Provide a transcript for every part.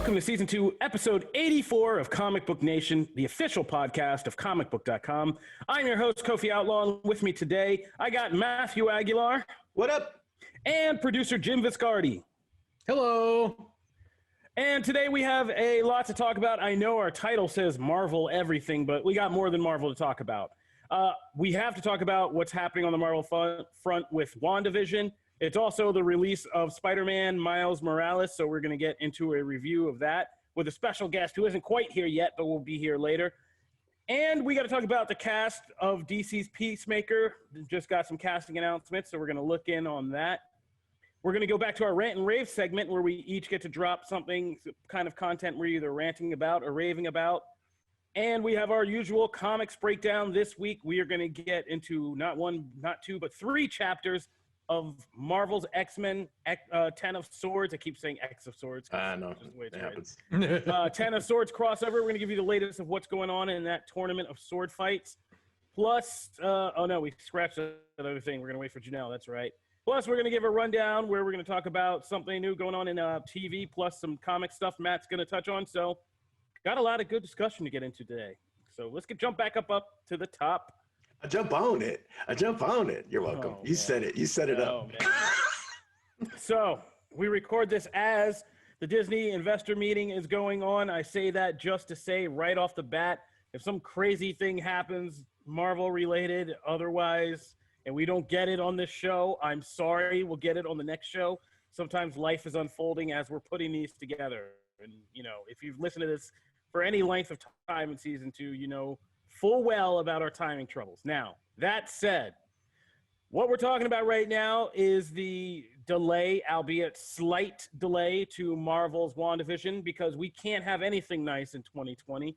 Welcome to Season 2, Episode 84 of Comic Book Nation, the official podcast of comicbook.com. I'm your host, Kofi Outlaw. With me today, I got Matthew Aguilar. What up? And producer Jim Viscardi. Hello. And today we have a lot to talk about. I know our title says Marvel everything, but we got more than Marvel to talk about. We have to talk about what's happening on the Marvel front with WandaVision. It's also the release of Spider-Man Miles Morales, so we're going to get into a review of that with a special guest who isn't quite here yet, but will be here later. And we got to talk about the cast of DC's Peacemaker. Just got some casting announcements, so we're going to look in on that. We're going to go back to our Rant and Raves segment where we each get to drop something, kind of content we're either ranting about or raving about. And we have our usual comics breakdown. This week we are going to get into not one, not two, but three chapters of Marvel's X-Men, Ten of Swords. I keep saying X of Swords. I know. It happens. Ten of Swords crossover. We're going to give you the latest of what's going on in that tournament of sword fights. Plus, oh no, we scratched that other thing. We're going to wait for Janelle. That's right. Plus, we're going to give a rundown where we're going to talk about something new going on in TV, plus some comic stuff Matt's going to touch on. So, got a lot of good discussion to get into today. So, let's jump back up to the top. I jump on it. You're welcome. You said it. You set it up. So, we record this as the Disney investor meeting is going on. I say that just to say right off the bat, if some crazy thing happens, Marvel related, otherwise, and we don't get it on this show, I'm sorry. We'll get it on the next show. Sometimes life is unfolding as we're putting these together. And, you know, if you've listened to this for any length of time in season 2, you know full well about our timing troubles. Now, that said, what we're talking about right now is the delay, albeit slight delay, to Marvel's WandaVision because we can't have anything nice in 2020.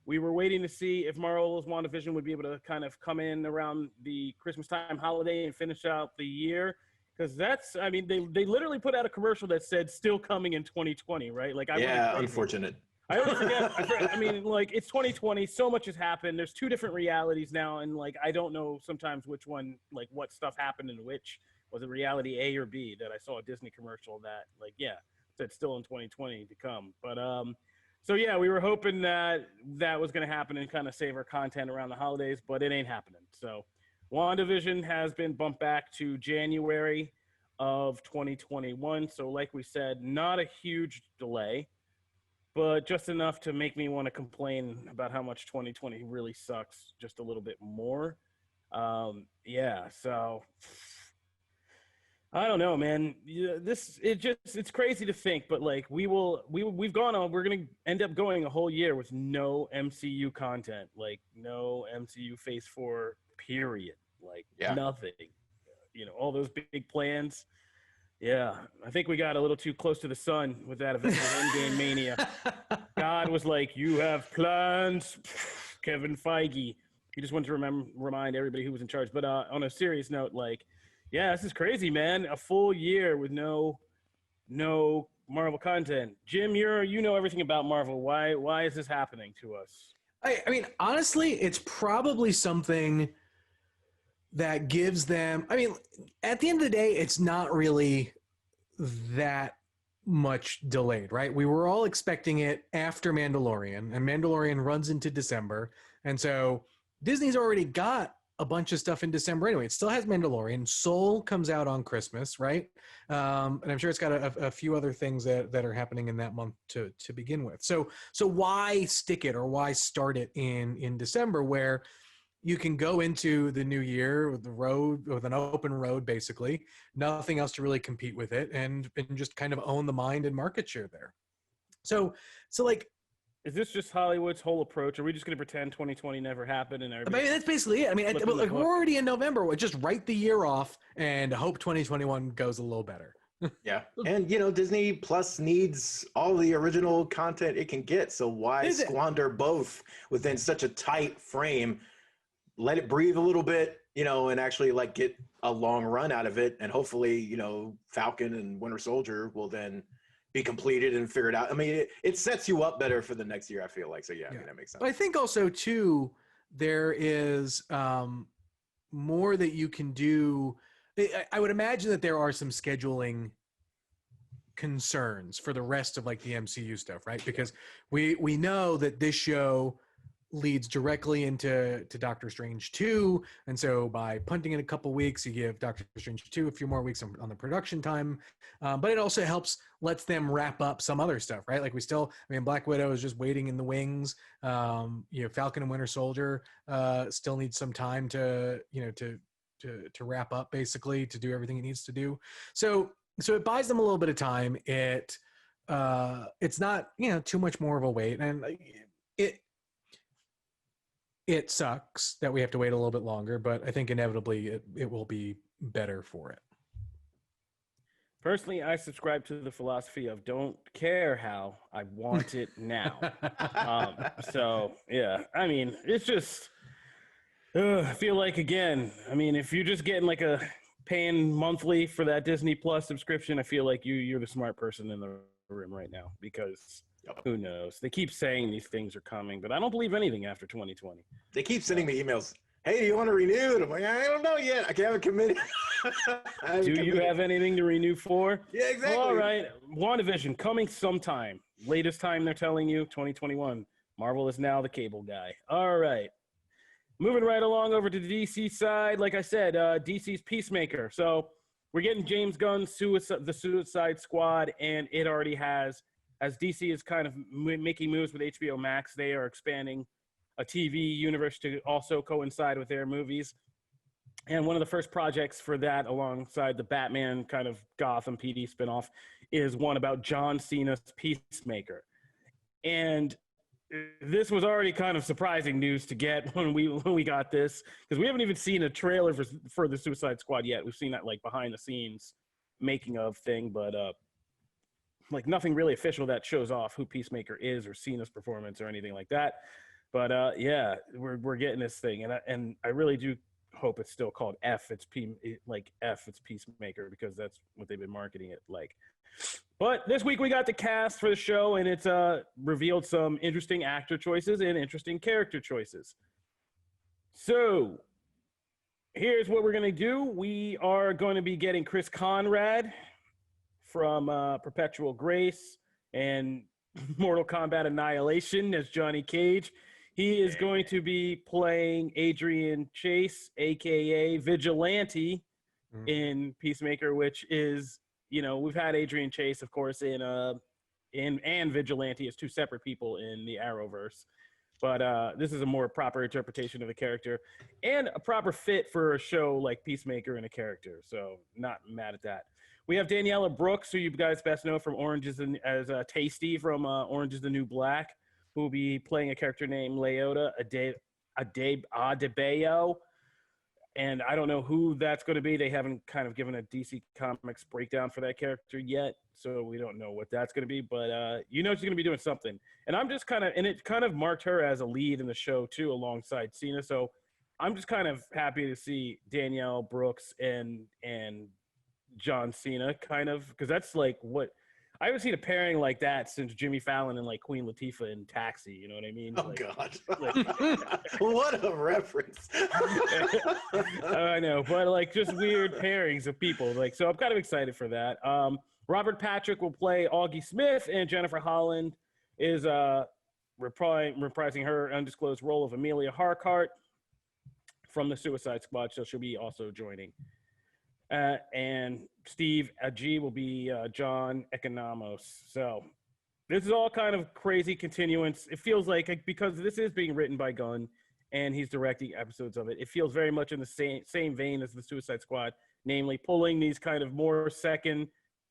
We were waiting to see if Marvel's WandaVision would be able to kind of come in around the Christmas time holiday and finish out the year. Because that's, I mean, they literally put out a commercial that said still coming in 2020, right? Like, unfortunate. I always forget. I mean, like, it's 2020. So much has happened. There's two different realities now. And, like, I don't know sometimes which one, like, what stuff happened in which. Was it reality A or B that I saw a Disney commercial that, like, yeah, said still in 2020 to come. But, so, yeah, we were hoping that that was going to happen and kind of save our content around the holidays, but it ain't happening. So, WandaVision has been bumped back to January of 2021. So, like we said, not a huge delay, but just enough to make me want to complain about how much 2020 really sucks just a little bit more. So I don't know, man. It's crazy to think, but like we're going to end up going a whole year with no MCU content, like no MCU Phase 4 period, like nothing. You know, all those big plans. Yeah, I think we got a little too close to the sun with that Avengers Endgame mania. God was like, "You have plans," Kevin Feige. He just wanted to remind everybody who was in charge. But on a serious note, like, yeah, this is crazy, man. A full year with no Marvel content. Jim, you know everything about Marvel. Why is this happening to us? I mean, honestly, it's probably something that gives them, I mean, at the end of the day, it's not really that much delayed, right? We were all expecting it after Mandalorian, and Mandalorian runs into December. And so Disney's already got a bunch of stuff in December anyway. It still has Mandalorian. Soul comes out on Christmas, right? And I'm sure it's got a few other things that are happening in that month to begin with. So why stick it or why start it in December where you can go into the new year with an open road, basically, nothing else to really compete with it, and just kind of own the mind and market share there. So like, is this just Hollywood's whole approach? Are we just going to pretend 2020 never happened? And that's basically it. I mean, like we're already in November. We'll just write the year off and hope 2021 goes a little better. Yeah. And, you know, Disney Plus needs all the original content it can get. So why squander both within such a tight frame? Let it breathe a little bit, you know, and actually like get a long run out of it. And hopefully, you know, Falcon and Winter Soldier will then be completed and figured out. I mean, it sets you up better for the next year, I feel like. So, yeah, I mean, that makes sense. But I think also, too, there is more that you can do. I would imagine that there are some scheduling concerns for the rest of like the MCU stuff, right? Because we know that this show leads directly into Doctor Strange 2, and so by punting it a couple weeks, you give Doctor Strange 2 a few more weeks on the production time, but it also lets them wrap up some other stuff, right? Like Black Widow is just waiting in the wings. Falcon and Winter Soldier still needs some time to wrap up, basically, to do everything it needs to do. So it buys them a little bit of time. It's not too much more of a wait, and it sucks that we have to wait a little bit longer, but I think inevitably it will be better for it. Personally, I subscribe to the philosophy of don't care how, I want it now. So, yeah, I mean, it's just, I feel like, again, I mean, if you're just getting like paying monthly for that Disney Plus subscription, I feel like you're the smart person in the room right now, because who knows? They keep saying these things are coming, but I don't believe anything after 2020. They keep sending me emails. Hey, do you want to renew it? I'm like, I don't know yet. I haven't committed. Do you have anything to renew for? Yeah, exactly. All right. WandaVision coming sometime. Latest time they're telling you, 2021. Marvel is now the cable guy. All right. Moving right along over to the DC side. Like I said, DC's Peacemaker. So we're getting James Gunn's The Suicide Squad, and it already has, as DC is kind of making moves with HBO Max, they are expanding a TV universe to also coincide with their movies. And one of the first projects for that, alongside the Batman kind of Gotham PD spinoff, is one about John Cena's Peacemaker. And this was already kind of surprising news to get when we got this, because we haven't even seen a trailer for the Suicide Squad yet. We've seen that like behind the scenes making of thing, but like nothing really official that shows off who Peacemaker is or Cena's performance or anything like that. But yeah, we're getting this thing, and I really do hope it's still called F. It's Peacemaker, because that's what they've been marketing it like. But this week we got the cast for the show, and it's revealed some interesting actor choices and interesting character choices. So here's what we're gonna do. We are going to be getting Chris Conrad from Perpetual Grace and Mortal Kombat Annihilation as Johnny Cage. He is going to be playing Adrian Chase, aka Vigilante, in Peacemaker, which is, we've had Adrian Chase, of course, in and Vigilante as two separate people in the Arrowverse. But this is a more proper interpretation of the character and a proper fit for a show like Peacemaker and a character. So not mad at that. We have Daniella Brooks, who you guys best know from as Tasty from Orange is the New Black, who will be playing a character named Leota Adebayo. And I don't know who that's going to be. They haven't kind of given a DC Comics breakdown for that character yet, so we don't know what that's going to be. But she's going to be doing something. And I'm just and it kind of marked her as a lead in the show, too, alongside Cena. So I'm just kind of happy to see Danielle Brooks and John Cena, kind of, because that's like what I haven't seen a pairing like that since Jimmy Fallon and like Queen Latifah in Taxi. You know what I mean? Oh, God. What a reference. I know, but like just weird pairings of people. Like, so I'm kind of excited for that. Robert Patrick will play Augie Smith, and Jennifer Holland is reprising her undisclosed role of Amelia Harcourt from the Suicide Squad. So she'll be also joining. And Steve Agee will be John Economos. So this is all kind of crazy continuance. It feels like, because this is being written by Gunn and he's directing episodes of it, it feels very much in the same vein as the Suicide Squad, namely pulling these kind of more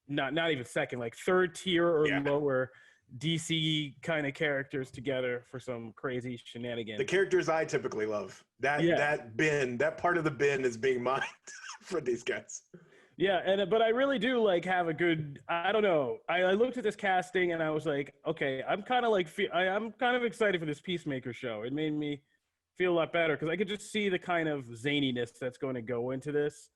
not even second, like third tier or lower DC kind of characters together for some crazy shenanigans. The characters I typically love. That part of the bin is being mined for these guys. Yeah, but I really do like have a good. I don't know. I looked at this casting and I was like, okay, I'm kind of excited for this Peacemaker show. It made me feel a lot better because I could just see the kind of zaniness that's going to go into this,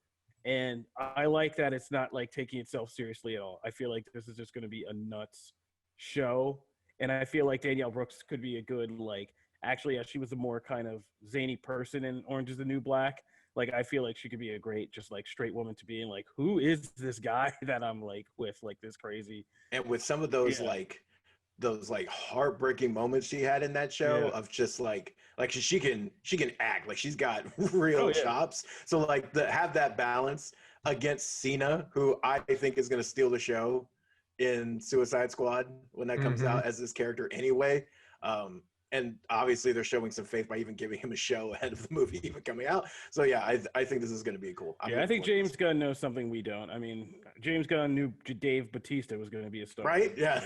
and I like that it's not like taking itself seriously at all. I feel like this is just going to be a nuts show, and I feel like Danielle Brooks could be a good, like, actually, she was a more kind of zany person in Orange is the New Black. Like, I feel like she could be a great, just like straight woman to be in. Like, who is this guy that I'm like with, like this crazy? And with some of those Yeah. those like heartbreaking moments she had in that show Yeah. of just like she can act, like she's got Oh real yeah. chops. So like have that balance against Cena, who I think is going to steal the show in Suicide Squad when that comes out as this character anyway. And obviously they're showing some faith by even giving him a show ahead of the movie even coming out. So yeah, I think this is going to be cool. Yeah, I think James Gunn knows something we don't. I mean, James Gunn knew Dave Bautista was going to be a star, right? Yeah.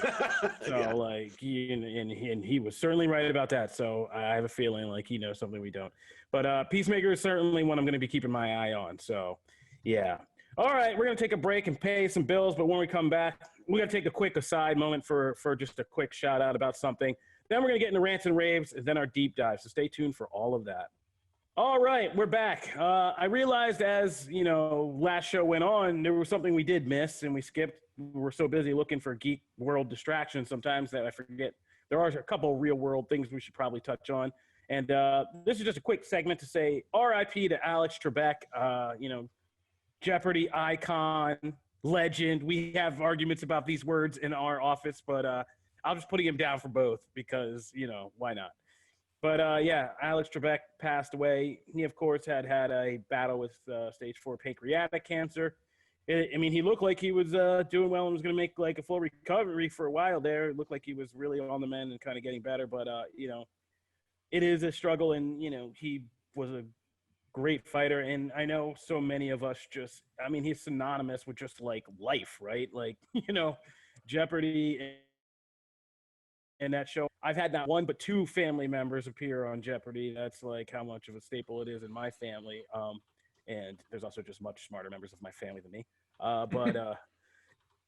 So Yeah. like, he was certainly right about that. So I have a feeling like he knows something we don't. But Peacemaker is certainly one I'm going to be keeping my eye on. So yeah. All right, we're going to take a break and pay some bills. But when we come back, we're going to take a quick aside moment for just a quick shout out about something. Then we're going to get into rants and raves and then our deep dive. So stay tuned for all of that. All right, we're back. I realized as, last show went on, there was something we did miss and we skipped. We were so busy looking for geek world distractions sometimes that I forget there are a couple real world things we should probably touch on. And this is just a quick segment to say RIP to Alex Trebek, Jeopardy icon, legend. We have arguments about these words in our office, but I'll just putting him down for both because, why not? But yeah, Alex Trebek passed away. He, of course, had a battle with stage 4 pancreatic cancer. He looked like he was doing well and was going to make like a full recovery for a while there. It looked like he was really on the mend and kind of getting better. But, it is a struggle. And, he was a great fighter. And I know so many of us he's synonymous with just like life, right? Like, Jeopardy and that show. I've had not one but two family members appear on Jeopardy. That's like how much of a staple it is in my family. And there's also just much smarter members of my family than me.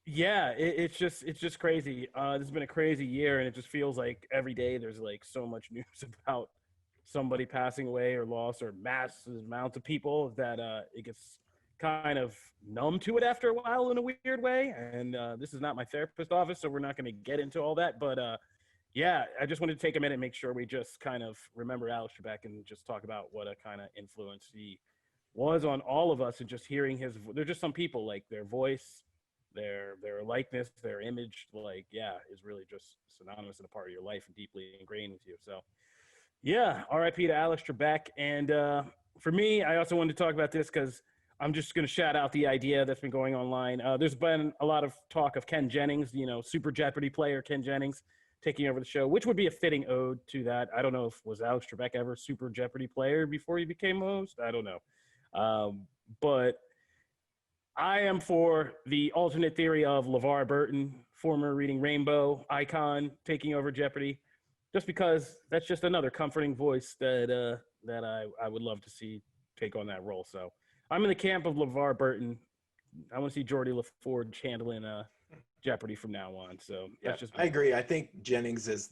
Yeah, it's just crazy. This has been a crazy year, and it just feels like every day there's like so much news about somebody passing away or loss or massive amounts of people that it gets kind of numb to it after a while in a weird way. And this is not my therapist office, so we're not going to get into all that. But yeah, I just wanted to take a minute and make sure we just kind of remember Alex Trebek and just talk about what a kind of influence he was on all of us. And just hearing they're just some people, like their voice, their likeness, their image, like, yeah, is really just synonymous and a part of your life and deeply ingrained with you. So yeah, RIP to Alex Trebek. And for me, I also wanted to talk about this because I'm just going to shout out the idea that's been going online. There's been a lot of talk of Ken Jennings, Super Jeopardy player Ken Jennings, taking over the show, which would be a fitting ode to that. I don't know if was Alex Trebek ever Super Jeopardy player before he became host. I don't know. But I am for the alternate theory of LeVar Burton, former Reading Rainbow icon, taking over Jeopardy, just because that's just another comforting voice that I would love to see take on that role. So I'm in the camp of LeVar Burton. I want to see Geordie LaForge handling Jeopardy from now on. So yeah, I agree. I think Jennings is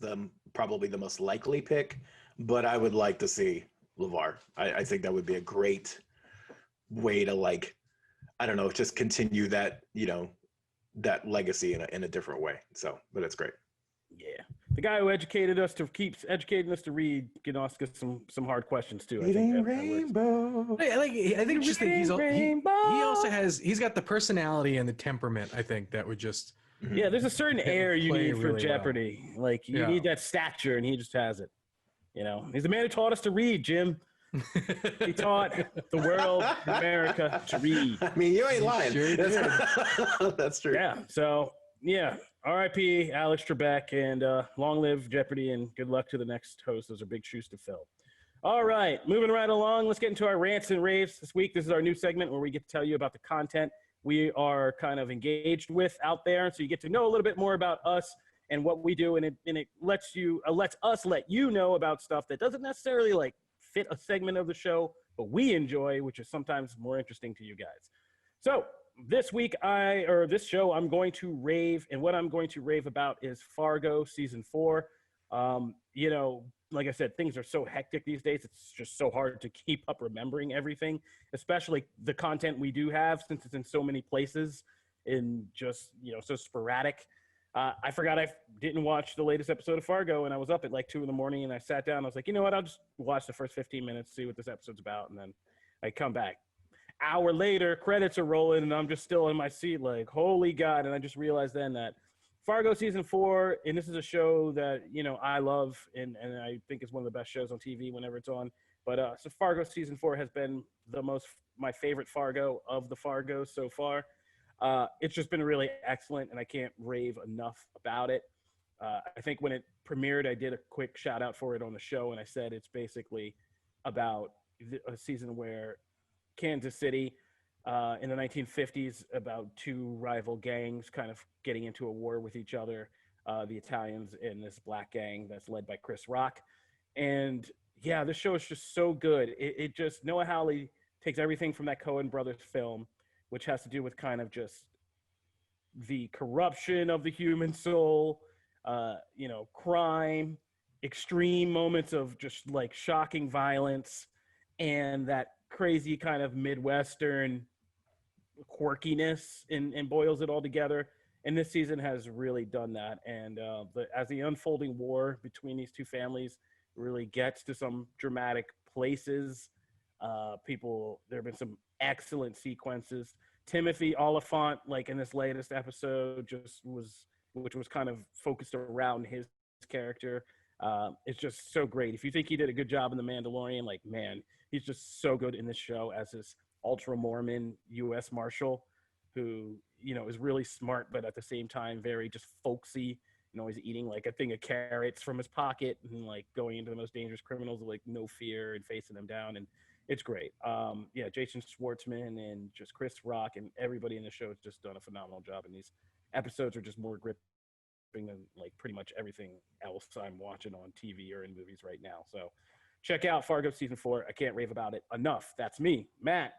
probably the most likely pick, but I would like to see LeVar. I think that would be a great way to, like, I don't know, just continue that, that legacy in a different way. So, but it's great. Yeah. The guy who keeps educating us to read, can ask us some hard questions too. Reading Rainbow. I think just think he also he's got the personality and the temperament, I think, that would just. Yeah, there's a certain air you need for really Jeopardy. Well. Like, you need that stature, and he just has it. He's the man who taught us to read, Jim. He taught the world, America, to read. I mean, you ain't lying. Sure That's true. Yeah, so, yeah. RIP, Alex Trebek, and long live Jeopardy, and good luck to the next host. Those are big shoes to fill. All right, moving right along. Let's get into our rants and raves this week. This is our new segment where we get to tell you about the content we are kind of engaged with out there. So you get to know a little bit more about us and what we do, and it lets us let you know about stuff that doesn't necessarily like fit a segment of the show, but we enjoy, which is sometimes more interesting to you guys. So this week, this show, I'm going to rave, and what I'm going to rave about is Fargo season 4. Like I said, things are so hectic these days. It's just so hard to keep up remembering everything, especially the content we do have, since it's in so many places and just, so sporadic. I forgot I didn't watch the latest episode of Fargo, and I was up at like 2 a.m, and I sat down. I was like, you know what? I'll just watch the first 15 minutes, see what this episode's about, and then I come back. Hour later, credits are rolling, and I'm just still in my seat, like, holy God. And I just realized then that Fargo season 4, and this is a show that, you know, I love, and I think it's one of the best shows on TV whenever it's on. But so Fargo season 4 has been my favorite Fargo of the Fargos so far. It's just been really excellent, and I can't rave enough about it. I think when it premiered, I did a quick shout out for it on the show, and I said it's basically about a season where Kansas City in the 1950s, about two rival gangs kind of getting into a war with each other, the Italians and this black gang that's led by Chris Rock. And yeah, this show is just so good. It just, Noah Hawley takes everything from that Coen brothers film, which has to do with kind of just the corruption of the human soul, you know, crime, extreme moments of just like shocking violence, and that crazy kind of Midwestern quirkiness, and boils it all together. And this season has really done that. And as the unfolding war between these two families really gets to some dramatic places, there have been some excellent sequences. Timothy Oliphant, like in this latest episode, which was kind of focused around his character. It's just so great. If you think he did a good job in The Mandalorian, like, man, he's just so good in this show as this ultra Mormon U.S. Marshal who, you know, is really smart, but at the same time, very just folksy. You know, he's eating like a thing of carrots from his pocket and like going into the most dangerous criminals with like no fear and facing them down. And it's great. Yeah, Jason Schwartzman and just Chris Rock and everybody in the show has just done a phenomenal job. And these episodes are just more gripping than like pretty much everything else I'm watching on TV or in movies right now. So check out Fargo season 4. I can't rave about it enough. That's me, Matt.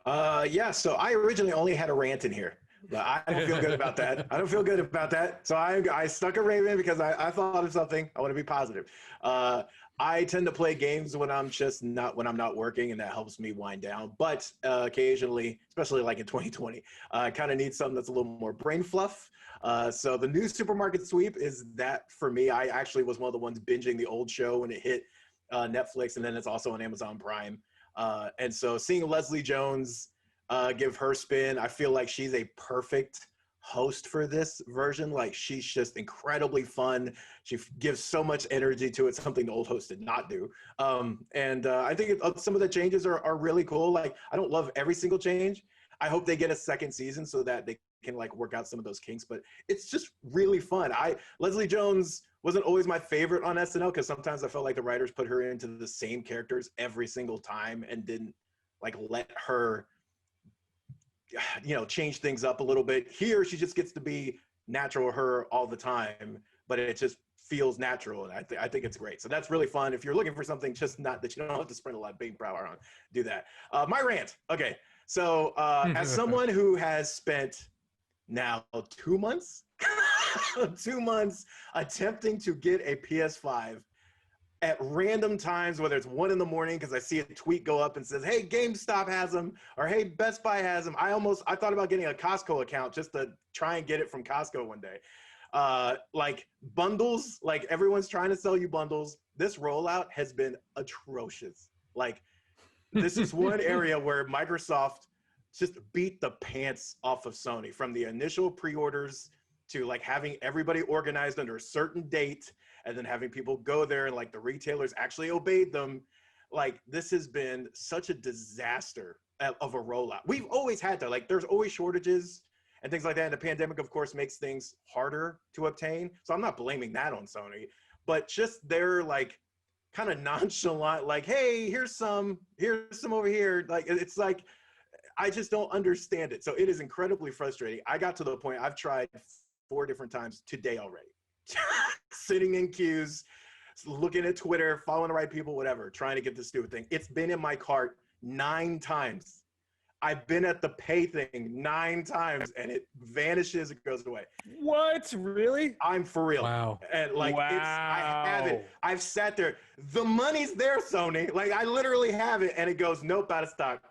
Yeah, so I originally only had a rant in here, but I don't feel good about that. I don't feel good about that. So I stuck a rave in because I thought of something. I want to be positive. I tend to play games when I'm not working, and that helps me wind down. But occasionally, especially like in 2020, I kind of need something that's a little more brain fluff. So the new Supermarket Sweep is that for me. I actually was one of the ones binging the old show when it hit Netflix, and then it's also on Amazon Prime. And so seeing Leslie Jones give her spin, I feel like she's a perfect host for this version. Like, she's just incredibly fun. She gives so much energy to it, something the old host did not do. And I think some of the changes are really cool. Like, I don't love every single change. I hope they get a second season so that they can like work out some of those kinks, but it's just really fun. Leslie Jones wasn't always my favorite on SNL because sometimes I felt like the writers put her into the same characters every single time and didn't like let her, you know, change things up a little bit. Here, she just gets to be natural her all the time, but it just feels natural, and I think it's great. So that's really fun. If you're looking for something just not that you don't have to spend a lot of brain power on, do that. My rant. Okay, so as someone who has spent now 2 months 2 months attempting to get a PS5 at random times, whether it's 1 a.m. because I see a tweet go up and says, hey, GameStop has them, or hey, Best Buy has them. I thought about getting a Costco account just to try and get it from Costco one day. Like bundles, like everyone's trying to sell you bundles. This rollout has been atrocious. Like, this is one area where Microsoft just beat the pants off of Sony, from the initial pre-orders to like having everybody organized under a certain date, and then having people go there and like the retailers actually obeyed them. Like, this has been such a disaster of a rollout. We've always had to, like, there's always shortages and things like that. And the pandemic, of course, makes things harder to obtain. So I'm not blaming that on Sony, but just their like kind of nonchalant, like, hey, here's some over here. Like, it's like, I just don't understand it. So it is incredibly frustrating. I got to the point, I've tried 4 different times today already. Sitting in queues, looking at Twitter, following the right people, whatever, trying to get this stupid thing. It's been in my cart 9 times. I've been at the pay thing 9 times, and it vanishes, it goes away. What? Really? I'm for real. Wow. And like, wow. I have it. I've sat there. The money's there, Sony. Like, I literally have it, and it goes, nope, out of stock.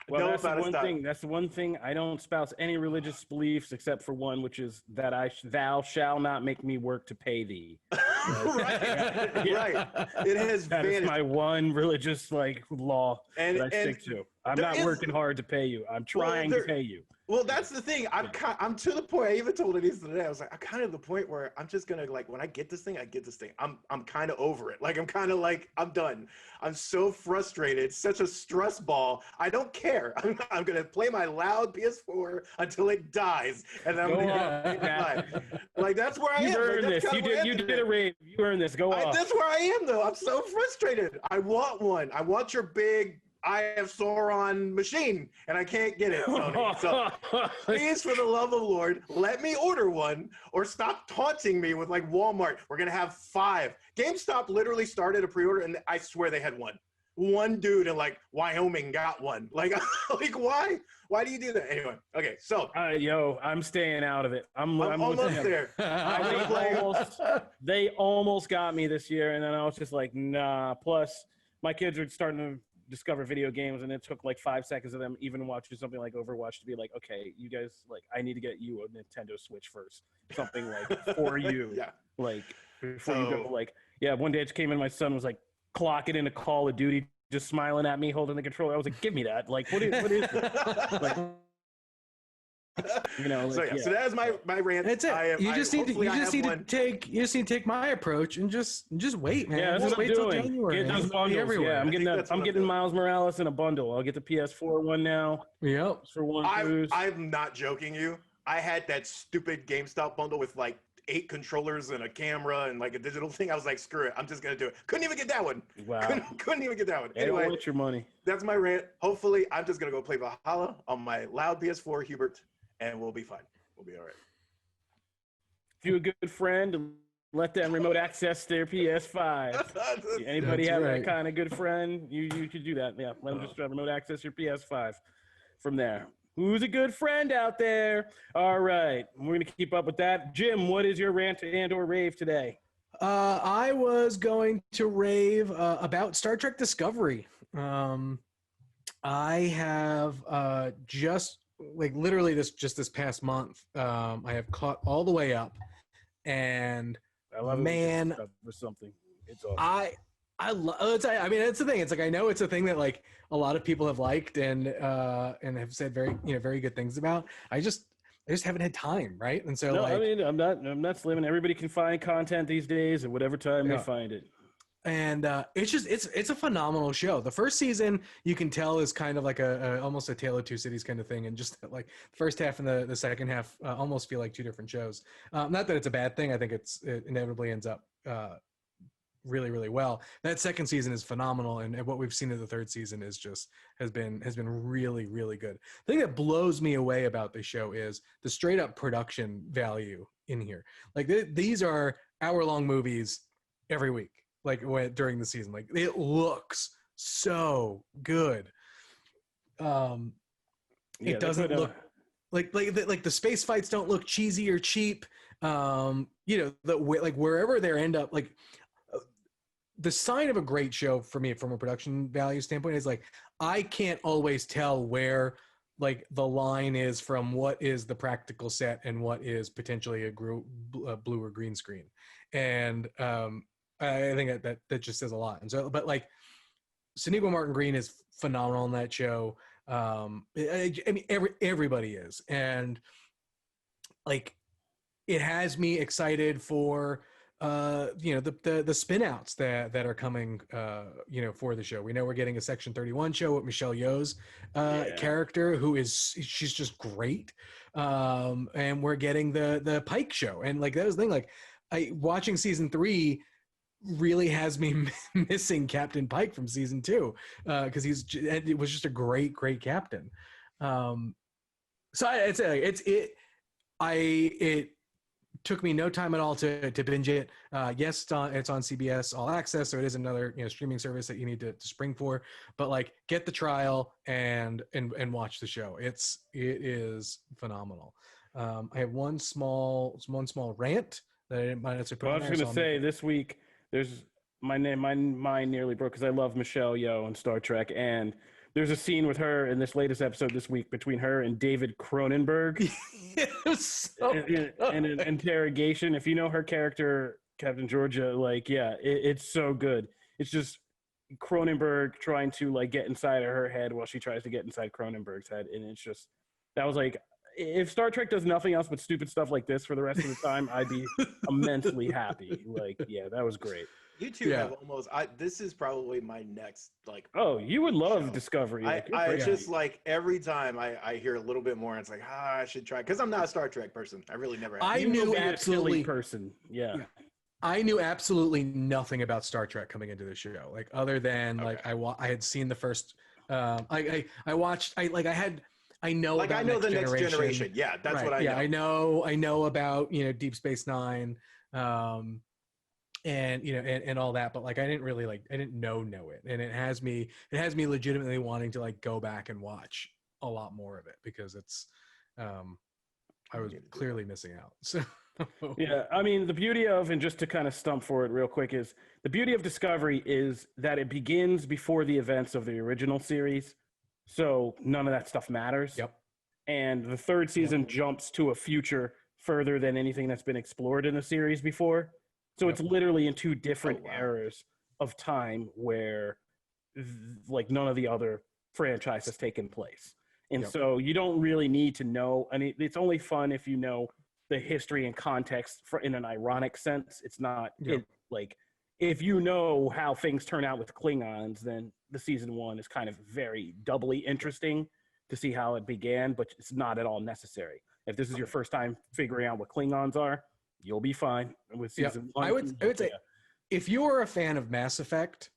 Well, Know that's the about it, one stop. thing. That's the one thing. I don't espouse any religious beliefs except for one, which is that thou shall not make me work to pay thee. Right. Yeah. Right. It has That is vanished. my one religious law And that I stick to. I'm there not is- working hard to pay you. I'm trying to pay you. Well, that's the thing. I'm to the point. I even told Anissa today. I was like, I'm kind of the point where I'm just gonna like when I get this thing, I get this thing. I'm kind of over it. Like I'm kind of like I'm done. I'm so frustrated. It's such a stress ball. I don't care. I'm gonna play my loud PS4 until it dies, and then I'm Go gonna on, Matt. like that's where I You am. earned Like, this. that's You kinda where I did. am You today. did a rave. You earned this. Go off. That's where I am though. I'm so frustrated. I want one. I want your big I have Sauron machine, and I can't get it, Sony. So please, for the love of Lord, let me order one, or stop taunting me with like Walmart. We're gonna have 5. GameStop literally started a pre-order, and I swear they had one. One dude in like Wyoming got one. Like, like why? Why do you do that? Anyway, okay. So, yo, I'm staying out of it. I'm almost there. They almost got me this year, and then I was just like, nah. Plus, my kids are starting to discover video games, and it took like 5 seconds of them even watching something like Overwatch to be like, okay, you guys, like, I need to get you a Nintendo Switch first, something like for you, Yeah. like before you go. Like, yeah, one day it came in, my son was like clocking into Call of Duty, just smiling at me, holding the controller. I was like, give me that. Like, what is this? Like, you know, like, So that's my rant. That's it. You just need to take my approach and just wait, man. Yeah, that's just what I'm wait till doing. January. Get those bundles. Everywhere. Yeah, I'm getting Miles Morales in a bundle. I'll get the PS4 one now. Yep. For one cruise. I'm not joking you. I had that stupid GameStop bundle with like 8 controllers and a camera and like a digital thing. I was like, screw it. I'm just going to do it. Couldn't even get that one. Wow. Couldn't even get that one. They Anyway, don't want your money. that's my rant. Hopefully, I'm just going to go play Valhalla on my loud PS4, Hubert, and we'll be fine. We'll be all right. If you're a good friend, let them remote access their PS5. Anybody have that kind of good friend? You could do that. Yeah, let them just remote access your PS5 from there. Who's a good friend out there? All right, we're gonna keep up with that. Jim, what is your rant and/or rave today? I was going to rave about Star Trek Discovery. I have just like literally this past month. I have caught all the way up, and I love man, or something. It's awesome. I mean, that's the thing. It's like I know it's a thing that like a lot of people have liked and have said very good things about. I just haven't had time, right? And so I mean, I'm not slamming. Everybody can find content these days at whatever time they find it. And it's a phenomenal show. The first season you can tell is kind of like a almost a Tale of Two Cities kind of thing, and just like the first half and the second half almost feel like 2 different shows. Not that it's a bad thing. I think it inevitably ends up really, really well. That second season is phenomenal, and what we've seen in the third season is has been really, really good. The thing that blows me away about this show is the straight up production value in here. Like these are hour-long movies every week, like during the season. Like it looks so good. It doesn't look like the space fights don't look cheesy or cheap. Like wherever they end up, like the sign of a great show for me from a production value standpoint is like I can't always tell where like the line is from what is the practical set and what is potentially a blue or green screen. And I think that just says a lot. And so, but like Sonequa Martin Green is phenomenal in that show. I mean, everybody is, and like it has me excited for the spin outs that are coming for the show. We know we're getting a Section 31 show with Michelle Yeoh's character, she's just great, and we're getting the Pike show, and like that was the thing, like watching season 3 really has me missing Captain Pike from season 2 because it was just a great captain. So it took me no time at all to binge it. Yes, it's on CBS All Access, so it is another streaming service that you need to spring for. But like, get the trial and watch the show. It is phenomenal. I have one small rant that I didn't mind to put. Well, I was going to say this week my mind nearly broke because I love Michelle Yeoh on Star Trek, and There's a scene with her in this latest episode this week between her and David Cronenberg. It was so in an interrogation. If you know her character, Captain Georgia, like, yeah, it's so good. It's just Cronenberg trying to like get inside of her head while she tries to get inside Cronenberg's head. And it's just, that was like, if Star Trek does nothing else but stupid stuff like this for the rest of the time, I'd be immensely happy. Like, yeah, that was great. You two have almost. This is probably my next like. Oh, you would love show. Discovery. I just like every time I hear a little bit more, it's like I should try because I'm not a Star Trek person. I really never. I knew absolutely person. Yeah. I knew absolutely nothing about Star Trek coming into the show. Like other than like I had seen the first. I watched. I know like about I know the next generation. Yeah, that's right. what I know. I know about Deep Space Nine, and and all that. But like I didn't really I didn't know it, and it has me legitimately wanting to like go back and watch a lot more of it because it's I was clearly missing out. So. Yeah, I mean the beauty of, and just to kind of stump for it real quick, is the beauty of Discovery is that it begins before the events of the original series. So none of that stuff matters. Yep. And the third season jumps to a future further than anything that's been explored in the series before. So it's literally in two different eras of time where like none of the other franchise has taken place. And so you don't really need to know. I mean, it's only fun if you know the history and context in an ironic sense. It's not like if you know how things turn out with Klingons, then the season one is kind of very doubly interesting to see how it began, but it's not at all necessary. If this is your first time figuring out what Klingons are, you'll be fine with season one. I would say if you are a fan of Mass Effect,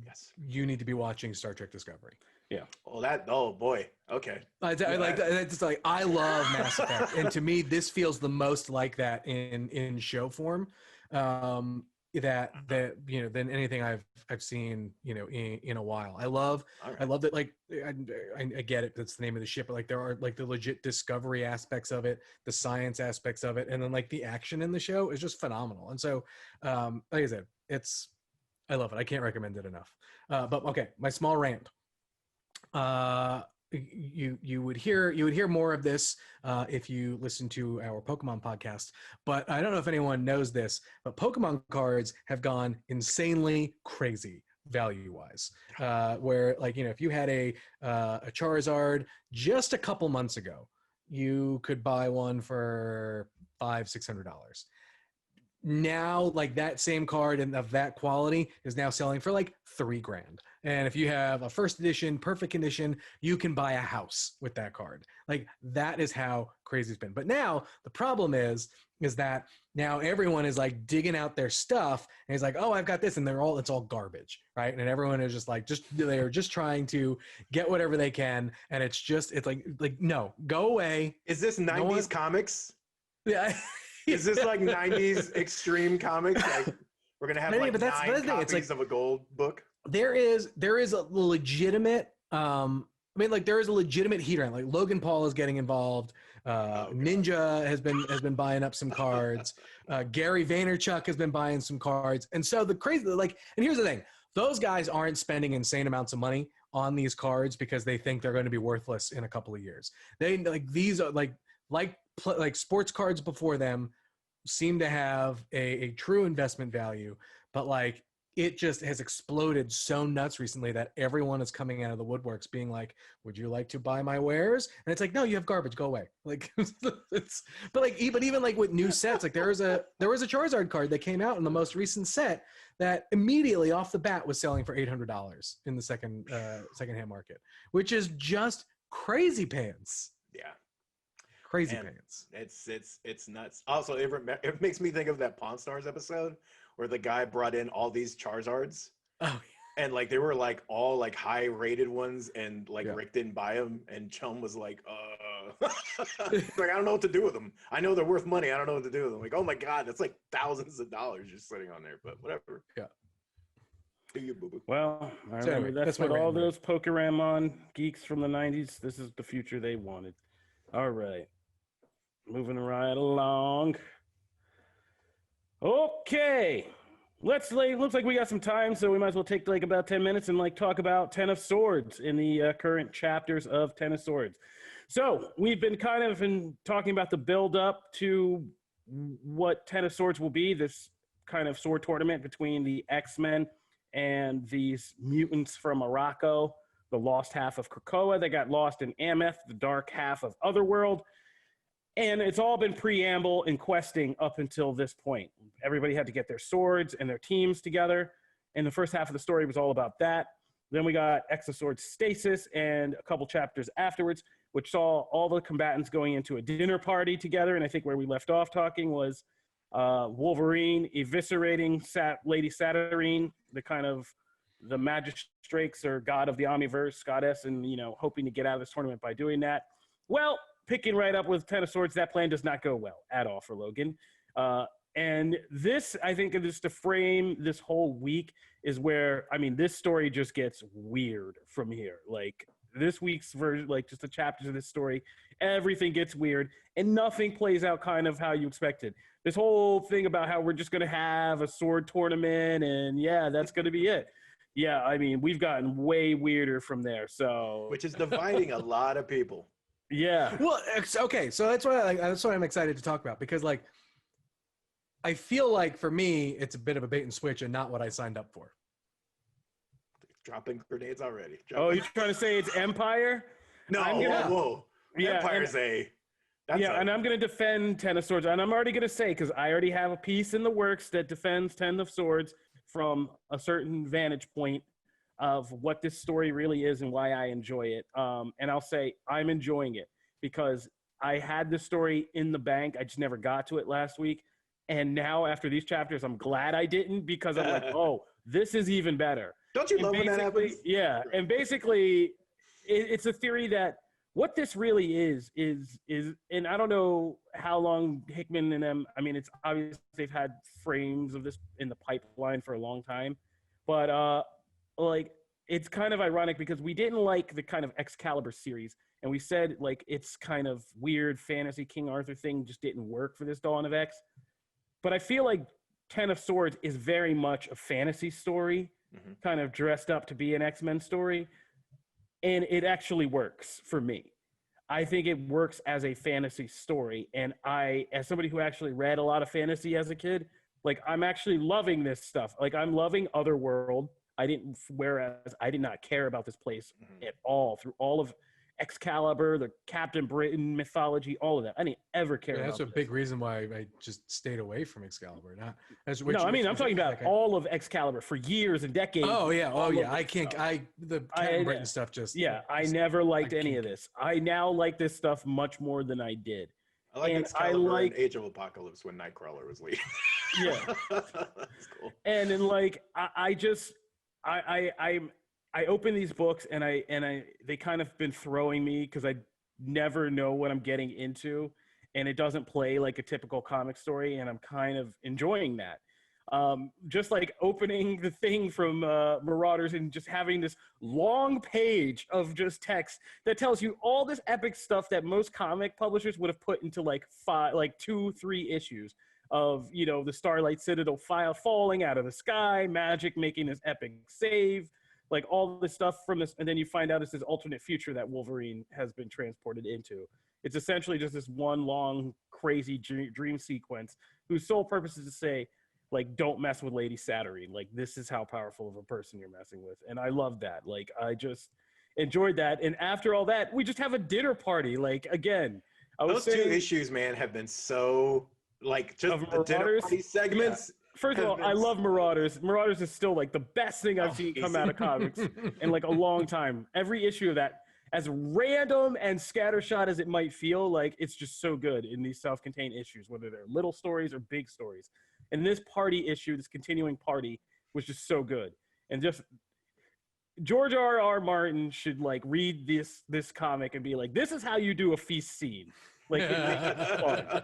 yes, you need to be watching Star Trek Discovery. Yeah. Oh boy. Okay. I like that. It's like I love Mass Effect, and to me, this feels the most like that in show form. That than anything I've seen in a while. I love that, like I get it, that's the name of the ship, but like there are like the legit discovery aspects of it, the science aspects of it, and then like the action in the show is just phenomenal. And so like I said, I love it. I can't recommend it enough. But okay, my small rant. You would hear more of this if you listen to our Pokemon podcast, but I don't know if anyone knows this, but Pokemon cards have gone insanely crazy value-wise, where like if you had a Charizard just a couple months ago, you could buy one for $500-$600. Now like that same card and of that quality is now selling for like $3,000. And if you have a first edition, perfect condition, you can buy a house with that card. Like that is how crazy it's been. But now the problem is that now everyone is like digging out their stuff and it's like, oh, I've got this, and it's all garbage, right? And everyone is just like, they're just trying to get whatever they can, and it's like no, go away. Is this 90s comics? Yeah. Is this like 90s extreme comics? Like we're gonna have like but that's 9 copies like, of a gold book. There is a legitimate there is a legitimate heat around. Like Logan Paul is getting involved. Ninja has been buying up some cards. Gary Vaynerchuk has been buying some cards. And so the crazy and here's the thing: those guys aren't spending insane amounts of money on these cards because they think they're going to be worthless in a couple of years. They these are like sports cards before them seem to have a true investment value, but like it just has exploded so nuts recently that everyone is coming out of the woodworks being like, would you like to buy my wares? And it's like, no, you have garbage, go away. Like but even like with new sets, like there was a Charizard card that came out in the most recent set that immediately off the bat was selling for $800 in the secondhand market, which is just crazy pants. Yeah. Crazy pants. It's nuts. Also, it makes me think of that Pawn Stars episode where the guy brought in all these Charizards. Oh, yeah. And like they were like all like high rated ones, and like Rick didn't buy them, and Chum was like, like I don't know what to do with them. I know they're worth money. I don't know what to do with them. Like, oh my god, that's like thousands of dollars just sitting on there. But whatever. Yeah. Do you, boo-boo? Well, I remember that's what all those Pokeramon geeks from the 90s. This is the future they wanted. All right. Moving right along. Okay. looks like we got some time, so we might as well take like about 10 minutes and like talk about Ten of Swords in the current chapters of Ten of Swords. So we've been kind of talking about the build up to what Ten of Swords will be, this kind of sword tournament between the X-Men and these mutants from Morocco, the lost half of Krakoa that got lost in Ameth, the dark half of Otherworld. And it's all been preamble and questing up until this point. Everybody had to get their swords and their teams together. And the first half of the story was all about that. Then we got X of Swords Stasis and a couple chapters afterwards, which saw all the combatants going into a dinner party together. And I think where we left off talking was Wolverine eviscerating Lady Saturnine, the kind of the magistrates or god of the Omniverse, goddess, and, you know, hoping to get out of this tournament by doing that. Well, picking right up with Ten of Swords, that plan does not go well at all for Logan. And this, I think, just to frame this whole week is where, I mean, this story just gets weird from here. Like, this week's version, like, just the chapters of this story, everything gets weird, and nothing plays out kind of how you expected. This whole thing about how we're just going to have a sword tournament, and yeah, that's going to be it. Yeah, I mean, we've gotten way weirder from there, so... Which is dividing a lot of people. Yeah. Well, okay, so that's what I'm excited to talk about, because like I feel like for me it's a bit of a bait and switch and not what I signed up for. Dropping grenades already. Oh, you're trying to say it's Empire? No, whoa. Yeah, Empire's and I'm going to defend Ten of Swords, and I'm already going to say, because I already have a piece in the works that defends Ten of Swords from a certain vantage point of what this story really is and why I enjoy it. And I'll say I'm enjoying it because I had this story in the bank. I just never got to it last week. And now after these chapters, I'm glad I didn't, because I'm like, oh, this is even better. Don't you love when that happens? Yeah. And basically it's a theory that what this really is, and I don't know how long Hickman and them, I mean, it's obvious they've had frames of this in the pipeline for a long time, but, like, it's kind of ironic because we didn't like the kind of Excalibur series, and we said like it's kind of weird fantasy King Arthur thing just didn't work for this Dawn of X. But I feel like Ten of Swords is very much a fantasy story, kind of dressed up to be an X-Men story, and it actually works for me. I think it works as a fantasy story, and I, as somebody who actually read a lot of fantasy as a kid, like I'm actually loving this stuff. Like I'm loving Otherworld. Whereas I did not care about this place at all through all of Excalibur, the Captain Britain mythology, all of that. I didn't ever care about that's a big reason why I just stayed away from Excalibur. I'm talking about all of Excalibur for years and decades. Oh, yeah. The Captain Britain stuff just... Yeah, I never liked any of this. I now like this stuff much more than I did. I like Excalibur in Age of Apocalypse when Nightcrawler was leading. Yeah. That's cool. And then like, I open these books and they kind of been throwing me because I never know what I'm getting into, and it doesn't play like a typical comic story, and I'm kind of enjoying that. Just like opening the thing from Marauders and just having this long page of just text that tells you all this epic stuff that most comic publishers would have put into like 2-3 issues of, you know, the Starlight Citadel falling out of the sky, Magic making this epic save, like all this stuff from this, and then you find out it's this alternate future that Wolverine has been transported into. It's essentially just this one long, crazy dream sequence whose sole purpose is to say, like, don't mess with Lady Saturnine. Like, this is how powerful of a person you're messing with. And I love that. Like, I just enjoyed that. And after all that, we just have a dinner party. Like, again, those two issues, man, have been so... Like, just the dinner party segments. Yeah. First of all, I love Marauders. Marauders is still like the best thing I've seen come out of comics in like a long time. Every issue of that, as random and scattershot as it might feel, like it's just so good in these self-contained issues, whether they're little stories or big stories. And this party issue, this continuing party, was just so good. And just George R.R. Martin should like read this comic and be like, this is how you do a feast scene. Like, it makes it fun.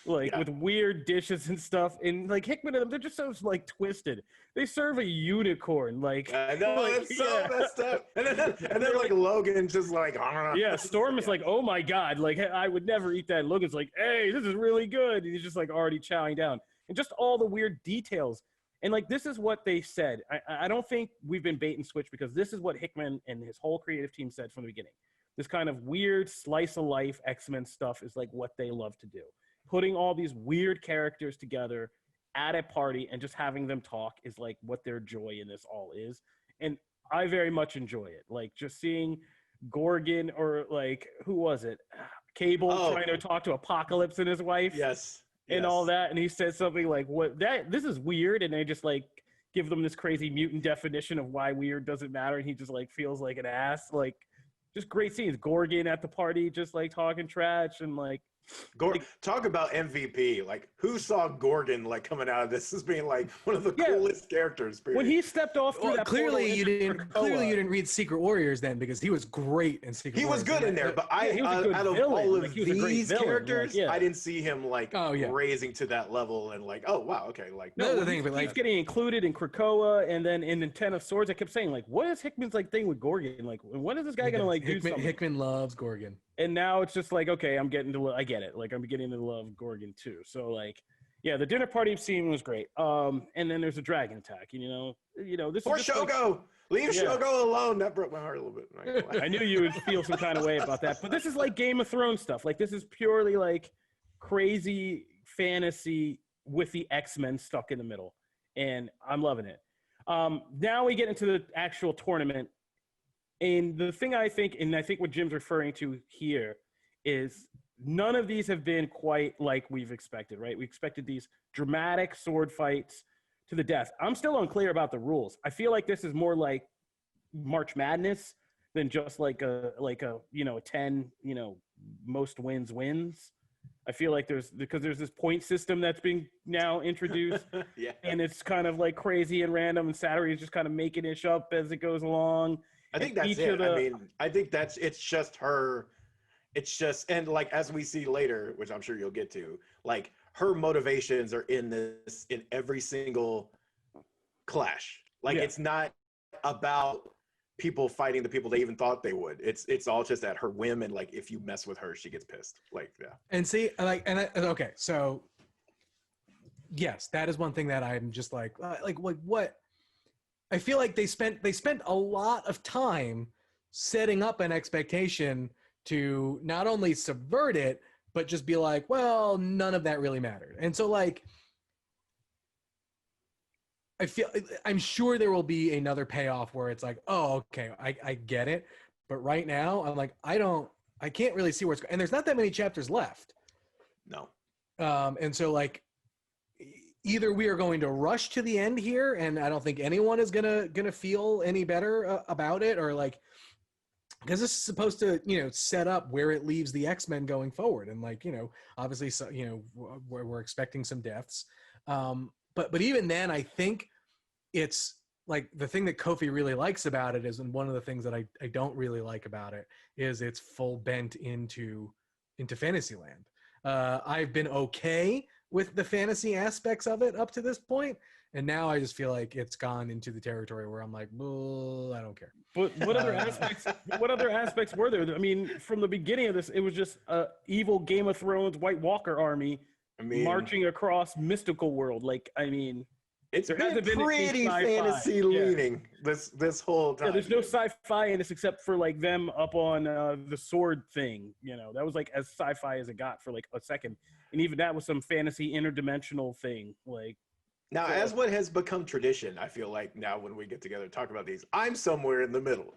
Like, with weird dishes and stuff. And, like, Hickman and them, they're just so, like, twisted. They serve a unicorn. Like, I know, it's so messed up. And then like, Logan just, like, yeah, Storm is like, oh, my God. Like, I would never eat that. And Logan's like, hey, this is really good. And he's just, like, already chowing down. And just all the weird details. And like, this is what they said. I don't think we've been bait and switch, because this is what Hickman and his whole creative team said from the beginning. This kind of weird slice of life X-Men stuff is like what they love to do. Putting all these weird characters together at a party and just having them talk is like what their joy in this all is. And I very much enjoy it. Like, just seeing Gorgon, or like, who was it? Cable trying to talk to Apocalypse and his wife. Yes. And all that. And he says something like, this is weird. And they just like give them this crazy mutant definition of why weird doesn't matter. And he just like feels like an ass. Like, just great scenes. Gorgon at the party, just like talking trash, and like, talk about MVP. Like, who saw Gorgon like coming out of this as being like one of the coolest characters? Period. When he stepped off through that clearly you didn't read Secret Warriors then, because he was great in Secret Warriors. He was good in there, but out of all of these characters, I didn't see him like raising to that level and like, oh wow, okay, like no, the thing, but like he's getting included in Krakoa, and then in the Ten of Swords. I kept saying like, what is Hickman's like thing with Gorgon? Like, when is this guy gonna like do something? Hickman loves Gorgon. And now it's just like, okay, I get it. Like, I'm beginning to love Gorgon too. So like, yeah, the dinner party scene was great. And then there's a dragon attack. You know, this poor is just Shogo. Like, leave Shogo alone. That broke my heart a little bit. I knew you would feel some kind of way about that. But this is like Game of Thrones stuff. Like, this is purely like crazy fantasy with the X-Men stuck in the middle, and I'm loving it. Now we get into the actual tournament. And the thing I think what Jim's referring to here is none of these have been quite like we've expected, right? We expected these dramatic sword fights to the death. I'm still unclear about the rules. I feel like this is more like March Madness than just like a 10, most wins. I feel like there's this point system that's being now introduced. Yeah. And it's kind of like crazy and random, and Saturday is just kind of making it up as it goes along. I think that's it. I mean, I think it's just her. It's just, and like, as we see later, which I'm sure you'll get to, like, her motivations are in every single clash. Like, it's not about people fighting the people they even thought they would. It's all just at her whim, and like, if you mess with her, she gets pissed. Like, yeah. And see, like, okay, so yes, that is one thing that I'm just like what. I feel like they spent a lot of time setting up an expectation to not only subvert it, but just be like, well, none of that really mattered. And so like, I'm sure there will be another payoff where it's like, oh, okay, I get it. But right now I'm like, I can't really see where it's going. And there's not that many chapters left. No. And so like, either we are going to rush to the end here, and I don't think anyone is gonna feel any better about it, or like, because this is supposed to set up where it leaves the X-Men going forward, and like obviously we're expecting some deaths, but even then I think it's like the thing that Kofi really likes about it is, and one of the things that I don't really like about it is it's full bent into Fantasyland. I've been okay with the fantasy aspects of it up to this point, and now I just feel like it's gone into the territory where I'm like, well, I don't care. But what other aspects? What other aspects were there? I mean, from the beginning of this, it was just a evil Game of Thrones White Walker army marching across mystical world. Like, I mean, it's been pretty fantasy leaning this whole time. Yeah, there's no sci-fi in this except for like them up on the sword thing. That was like as sci-fi as it got for like a second, and even that was some fantasy interdimensional thing. Like, now, as what has become tradition, I feel like now when we get together and talk about these, I'm somewhere in the middle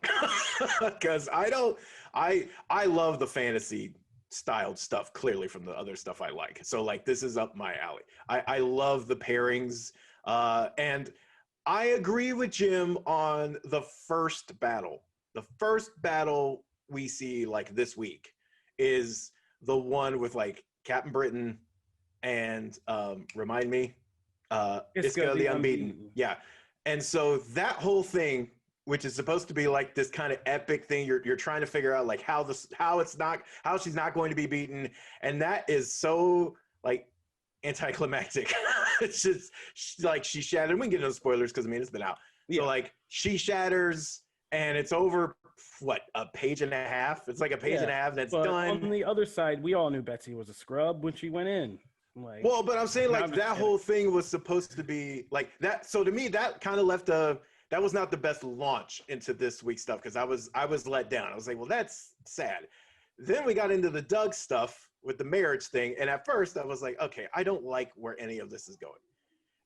because I love the fantasy styled stuff clearly from the other stuff I like. So like, this is up my alley. I love the pairings. And I agree with Jim on the first battle. The first battle we see like this week is the one with like Captain Britain and remind me, Iska the Unbeaten. Yeah. And so that whole thing, which is supposed to be like this kind of epic thing, you're trying to figure out like how she's not going to be beaten, and that is so like anticlimactic. It's just like she shattered. We can get into spoilers because I mean it's been out. Yeah. So like she shatters and it's over what, a page and a half? It's like a page and a half and it's done. On the other side, we all knew Betsy was a scrub when she went in. Like, well, but I'm saying now like I'm just that kidding. whole thing was supposed to be like that. So to me, that kind of left that was not the best launch into this week's stuff because I was let down. I was like, well, that's sad. Then we got into the Doug stuff with the marriage thing, and at first I was like, okay, I don't like where any of this is going.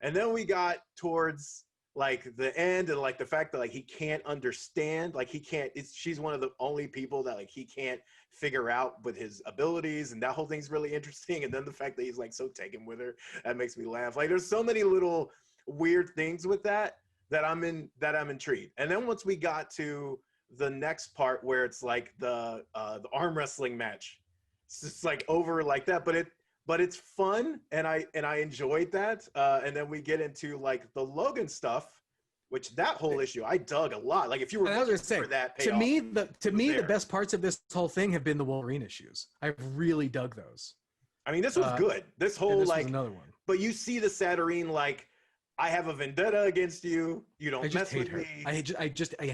And then we got towards like the end and like the fact that like he can't understand, like he can't, she's one of the only people that like he can't figure out with his abilities, and that whole thing's really interesting. And then the fact that he's like so taken with her, that makes me laugh. Like there's so many little weird things with that I'm intrigued. And then once we got to the next part where it's like the arm wrestling match, it's just like over like that, but it's fun, and I enjoyed that. And then we get into like the Logan stuff, which that whole issue I dug a lot. Like if you were looking for that payoff, to me the best parts of this whole thing have been the Wolverine issues. I've really dug those. I mean, this was good. This whole this like was another one. But you see the Saturnine like, I have a vendetta against you. You don't mess with her. me. I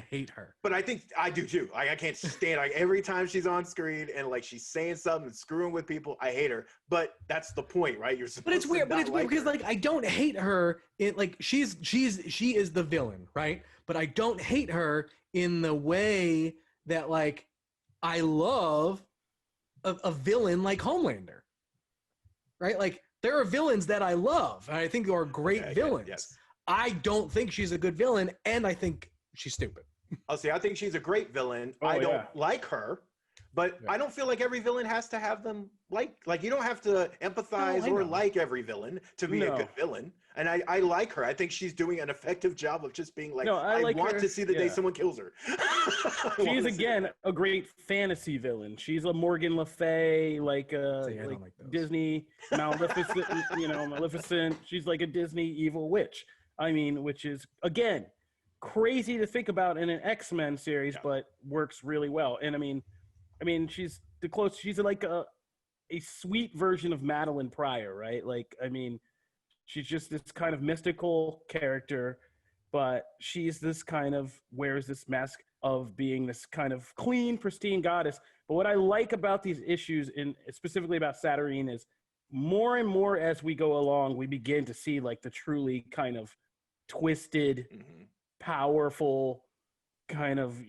hate her. But I think I do too. I can't stand like every time she's on screen and like she's saying something and screwing with people. I hate her. But that's the point, right? You're supposed. But it's weird. But it's weird because her. like I don't hate her. It like she is the villain, right? But I don't hate her in the way that like I love a villain like Homelander, right? Like there are villains that I love, and I think are great villains. Yes. I don't think she's a good villain, and I think she's stupid. I'll say I think she's a great villain. I don't like her, but I don't feel like every villain has to have them like you don't have to empathize or like every villain to be a good villain. And I like her. I think she's doing an effective job of just being like, I want to see the day someone kills her. She's again a great fantasy villain. She's a Morgan Le Fay, like Disney Maleficent, Maleficent. She's like a Disney evil witch. I mean, which is again crazy to think about in an X-Men series, but works really well. And I mean, she's like a sweet version of Madeline Pryor, right? Like, I mean, she's just this kind of mystical character, but she's this kind of wears this mask of being this kind of clean, pristine goddess. But what I like about these issues, and specifically about Saturnine, is more and more as we go along, we begin to see like the truly kind of twisted, powerful kind of,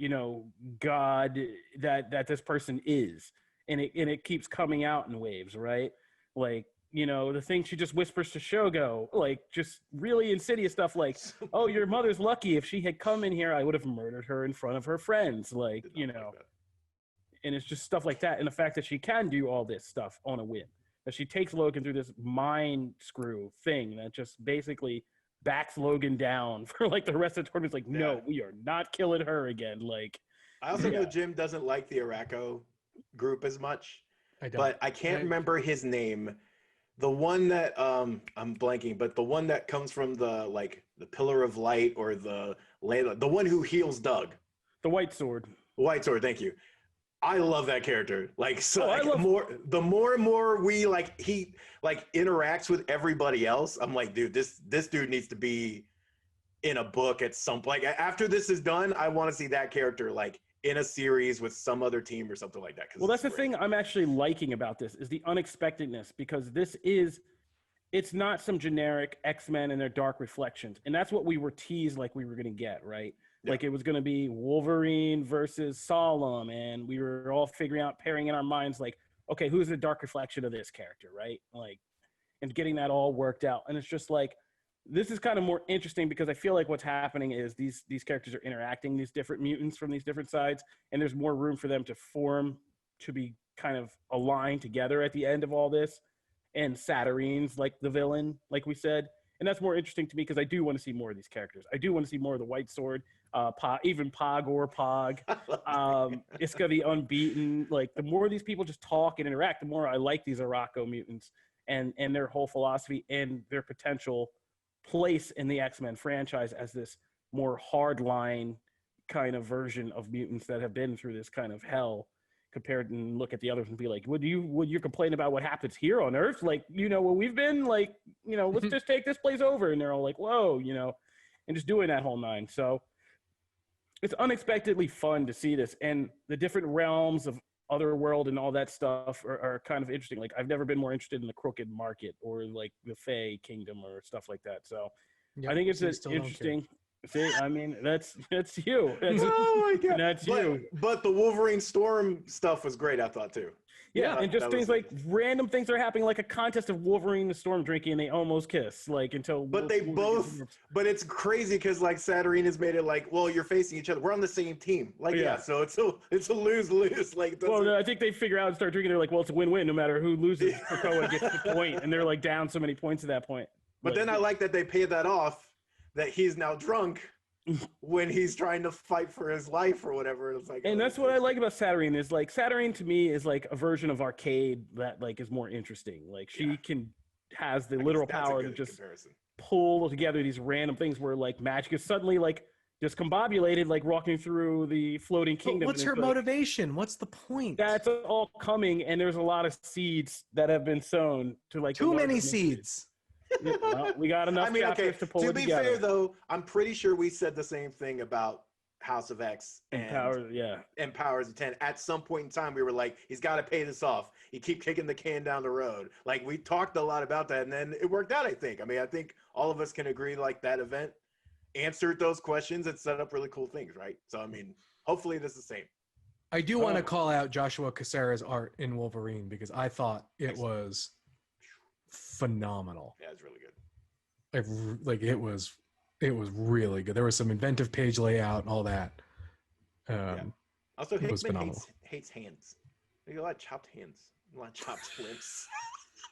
God that this person is. And it keeps coming out in waves, right? Like, the thing she just whispers to Shogo, like just really insidious stuff like, oh, your mother's lucky. If she had come in here, I would have murdered her in front of her friends. Like, and it's just stuff like that. And the fact that she can do all this stuff on a whim, that she takes Logan through this mind screw thing that just basically backs Logan down for like the rest of the tournament. It's like, no, we are not killing her again. Like, I also know Jim doesn't like the Araco group as much, but I can't remember his name. The one that I'm blanking, but the one that comes from the Pillar of Light or the one who heals Doug. The White Sword. White Sword, thank you. I love that character. Like, so the more and more we he interacts with everybody else, I'm like, dude, this dude needs to be in a book at some point. Like, after this is done, I want to see that character in a series with some other team or something like that. Well, that's the thing I'm actually liking about this is the unexpectedness, because it's not some generic X-Men and their dark reflections. And that's what we were teased like we were going to get, right? Yeah. Like it was going to be Wolverine versus Solemn, and we were all figuring out, pairing in our minds, like, okay, who's the dark reflection of this character, right? Like, and getting that all worked out. And it's just like, this is kind of more interesting because I feel like what's happening is these characters are interacting, these different mutants from these different sides, and there's more room for them to form, to be kind of aligned together at the end of all this. And Saturnine's like the villain, like we said. And that's more interesting to me because I do want to see more of these characters. I do want to see more of the White Sword, even Pog or Pog. It's going to be Unbeaten. Like, the more these people just talk and interact, the more I like these Araco mutants and their whole philosophy and their potential place in the X-Men franchise as this more hardline kind of version of mutants that have been through this kind of hell, compared and look at the others and be like, would you complain about what happens here on Earth? Like, where we've been, like, let's just take this place over. And they're all like, whoa, and just doing that whole nine. So it's unexpectedly fun to see this and the different realms of Otherworld and all that stuff are kind of interesting. Like I've never been more interested in the Crooked Market or like the Fey Kingdom or stuff like that. So Yep, I think it's interesting. See, I mean, that's you. Oh my god, That's you. But the Wolverine Storm stuff was great, I thought too. Yeah, and just things like random things are happening, like a contest of Wolverine and Storm drinking, and they almost kiss, like until. But they both. But it's crazy because like Saturn has made it like, well, you're facing each other. We're on the same team. Like yeah, so it's a lose-lose. Like well, no, I think they figure out and start drinking. They're like, well, it's a win-win no matter who loses. Krakoa gets the point, and they're like down so many points at that point. But then I like that they paid that off. That he's now drunk when he's trying to fight for his life or whatever. It's like, and that's what I like about Saturn is like Saturn to me is like a version of Arcade that like is more interesting. Like she has the literal power to just pull together these random things where like magic is suddenly like discombobulated, like walking through the floating kingdom. But what's her motivation? What's the point? That's all coming, and there's a lot of seeds that have been sown to like too many seeds. Yeah, well, we got enough chapters to pull it together. To be fair, though, I'm pretty sure we said the same thing about House of X and Powers of 10. At some point in time, we were like, he's got to pay this off. You keep kicking the can down the road. Like, we talked a lot about that, and then it worked out, I think. I mean, I think all of us can agree, like, that event answered those questions and set up really cool things, right? So, I mean, hopefully this is the same. I do want to call out Joshua Cassara's art in Wolverine because I thought it was phenomenal. Yeah, it's really good. It was really good. There was some inventive page layout and all that. Also, Hickman hates hands. There's a lot of chopped hands, a lot of chopped limbs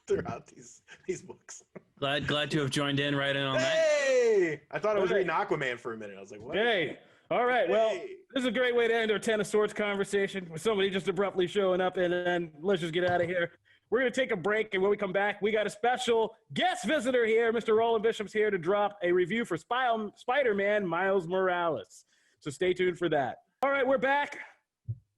throughout these books. Glad to have joined in right in on that. Hey, I thought I was reading Aquaman for a minute. I was like, what? Hey. All right, well, this is a great way to end our Ten of Swords conversation with somebody just abruptly showing up, and then let's just get out of here. We're going to take a break, and when we come back, we got a special guest visitor here. Mr. Roland Bishop's here to drop a review for Spider-Man Miles Morales. So stay tuned for that. All right, we're back.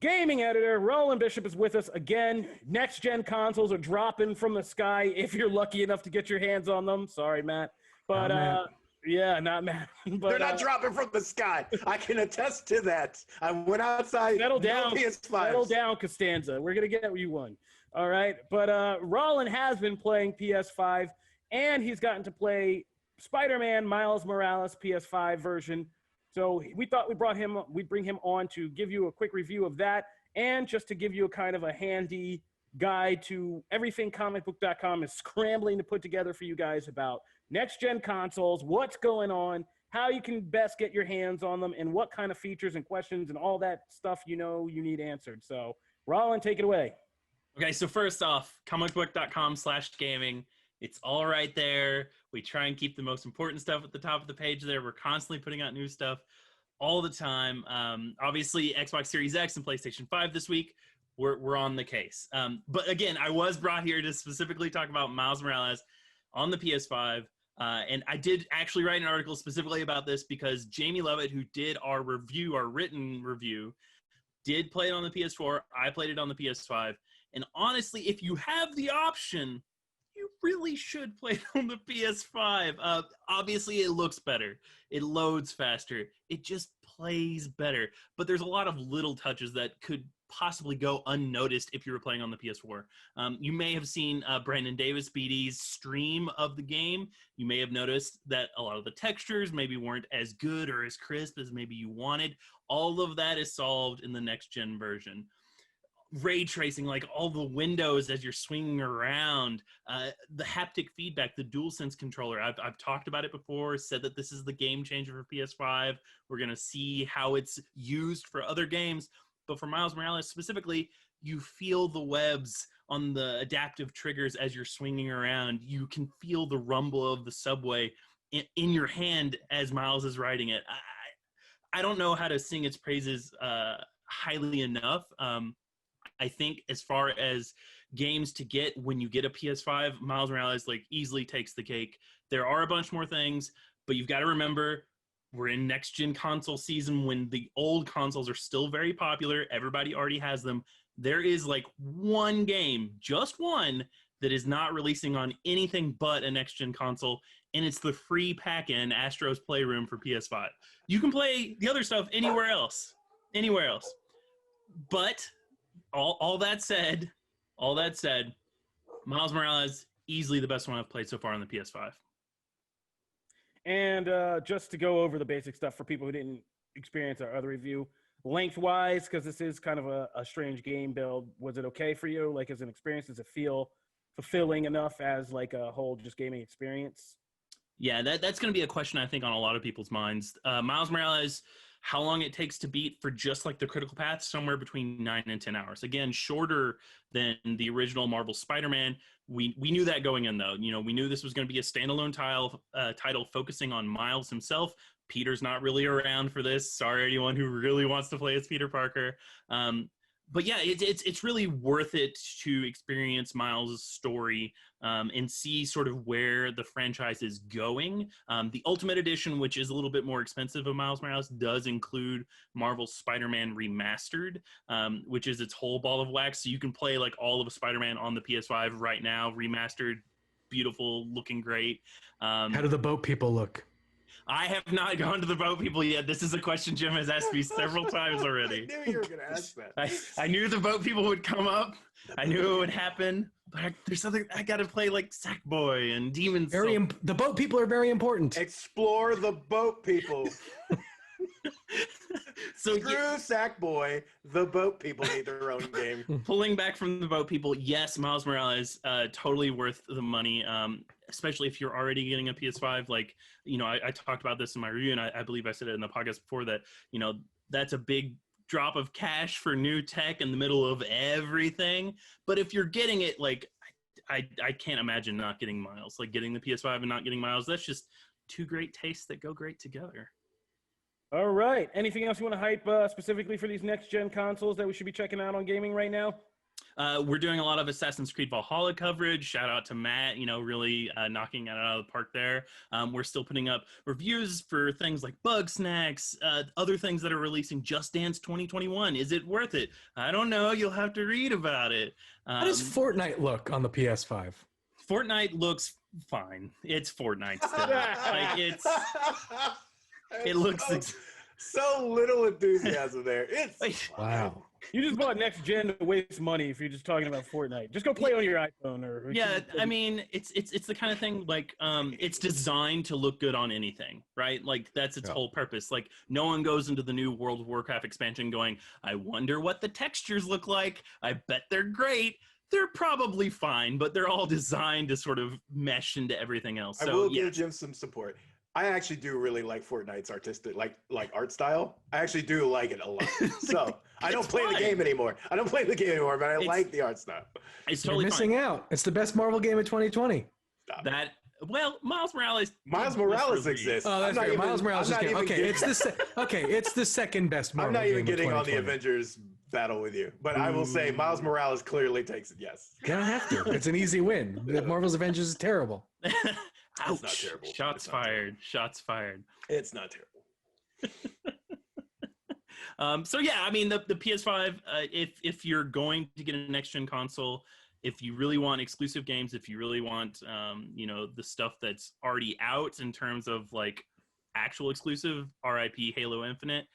Gaming editor Roland Bishop is with us again. Next-gen consoles are dropping from the sky if you're lucky enough to get your hands on them. Sorry, Matt. But, yeah, not Matt. But, they're not dropping from the sky. I can attest to that. I went outside. Settle down. Settle down, Costanza. We're going to get you one. All right, but Roland has been playing PS5, and he's gotten to play Spider-Man Miles Morales PS5 version. So we thought we'd bring him on to give you a quick review of that, and just to give you a kind of a handy guide to everything ComicBook.com is scrambling to put together for you guys about next-gen consoles, what's going on, how you can best get your hands on them, and what kind of features and questions and all that stuff you need answered. So Roland, take it away. Okay, so first off, comicbook.com/gaming. It's all right there. We try and keep the most important stuff at the top of the page there. We're constantly putting out new stuff all the time. Obviously, Xbox Series X and PlayStation 5 this week, we're on the case. But again, I was brought here to specifically talk about Miles Morales on the PS5. And I did actually write an article specifically about this because Jamie Lovett, who did our written review, did play it on the PS4. I played it on the PS5. And honestly, if you have the option, you really should play it on the PS5. Obviously, it looks better. It loads faster. It just plays better. But there's a lot of little touches that could possibly go unnoticed if you were playing on the PS4. You may have seen Brandon Davis BD's stream of the game. You may have noticed that a lot of the textures maybe weren't as good or as crisp as maybe you wanted. All of that is solved in the next-gen version. Ray tracing, like all the windows as you're swinging around, the haptic feedback, the DualSense controller. I've talked about it before, said that this is the game changer for PS5. We're going to see how it's used for other games. But for Miles Morales specifically, you feel the webs on the adaptive triggers as you're swinging around. You can feel the rumble of the subway in your hand as Miles is riding it. I don't know how to sing its praises highly enough. I think as far as games to get when you get a PS5, Miles Morales like easily takes the cake. There are a bunch more things, but you've got to remember we're in next-gen console season when the old consoles are still very popular. Everybody already has them. There is like one game, just one, that is not releasing on anything but a next-gen console, and it's the free pack-in Astro's Playroom for PS5. You can play the other stuff anywhere else. But all that said, Miles Morales, easily the best one I've played so far on the PS5. And just to go over the basic stuff for people who didn't experience our other review, lengthwise, because this is kind of a strange game build, was it okay for you? Like as an experience, does it feel fulfilling enough as like a whole just gaming experience? Yeah, that's going to be a question I think on a lot of people's minds. Miles Morales, how long it takes to beat for just like the critical path, somewhere between 9 and 10 hours. Again, shorter than the original Marvel Spider-Man. We knew that going in, though. You know, we knew this was going to be a standalone title focusing on Miles himself. Peter's not really around for this. Sorry, anyone who really wants to play as Peter Parker. But yeah, it's really worth it to experience Miles' story and see sort of where the franchise is going. The Ultimate Edition, which is a little bit more expensive of Miles Morales, does include Marvel's Spider-Man Remastered, which is its whole ball of wax. So you can play like all of Spider-Man on the PS5 right now, remastered, beautiful, looking great. How do the boat people look? I have not gone to the boat people yet. This is a question Jim has asked me several times already. I knew you were going to ask that. I knew the boat people would come up. I knew it would happen. But there's something I got to play, like Sackboy and Demon Soul. The boat people are very important. Explore the boat people. So Screw Sackboy. The boat people need their own game. Pulling back from the boat people, yes, Miles Morales, totally worth the money. Especially if you're already getting a PS5. Like, you know, I talked about this in my review, and I believe I said it in the podcast before that, you know, that's a big drop of cash for new tech in the middle of everything. But if you're getting it, like, I can't imagine not getting Miles. Like, getting the PS5 and not getting Miles, that's just two great tastes that go great together. All right. Anything else you want to hype specifically for these next-gen consoles that we should be checking out on gaming right now? We're doing a lot of Assassin's Creed Valhalla coverage. Shout out to Matt, you know, really knocking it out of the park there. We're still putting up reviews for things like Bug Snacks, other things that are releasing. Just Dance 2021. Is it worth it? I don't know. You'll have to read about it. How does Fortnite look on the PS5? Fortnite looks fine. It's Fortnite still. Like, it looks so little enthusiasm there. It's wow. You just bought next gen to waste money if you're just talking about Fortnite. Just go play on your iPhone or yeah. I mean, it's the kind of thing like it's designed to look good on anything, right? Like that's its whole purpose. Like no one goes into the new World of Warcraft expansion going, I wonder what the textures look like. I bet they're great. They're probably fine, but they're all designed to sort of mesh into everything else. So, I will give Jim some support. I actually do really like Fortnite's artistic, like art style. I actually do like it a lot. So I don't play the game anymore. But I like the art style. It's totally missing out. It's the best Marvel game of 2020. Well, Miles Morales. Miles Morales exists. Oh, that's right. Miles Morales is good. Okay, it's the second best Marvel game. I'm not even getting on the Avengers battle with you, but I will say Miles Morales clearly takes it. Yes. You don't have to. It's an easy win. Marvel's Avengers is terrible. It's not terrible. Shots fired. Shots fired. It's not terrible. So yeah, I mean the PS5. If you're going to get a next gen console, if you really want exclusive games, if you really want you know the stuff that's already out in terms of like actual exclusive, RIP Halo Infinite,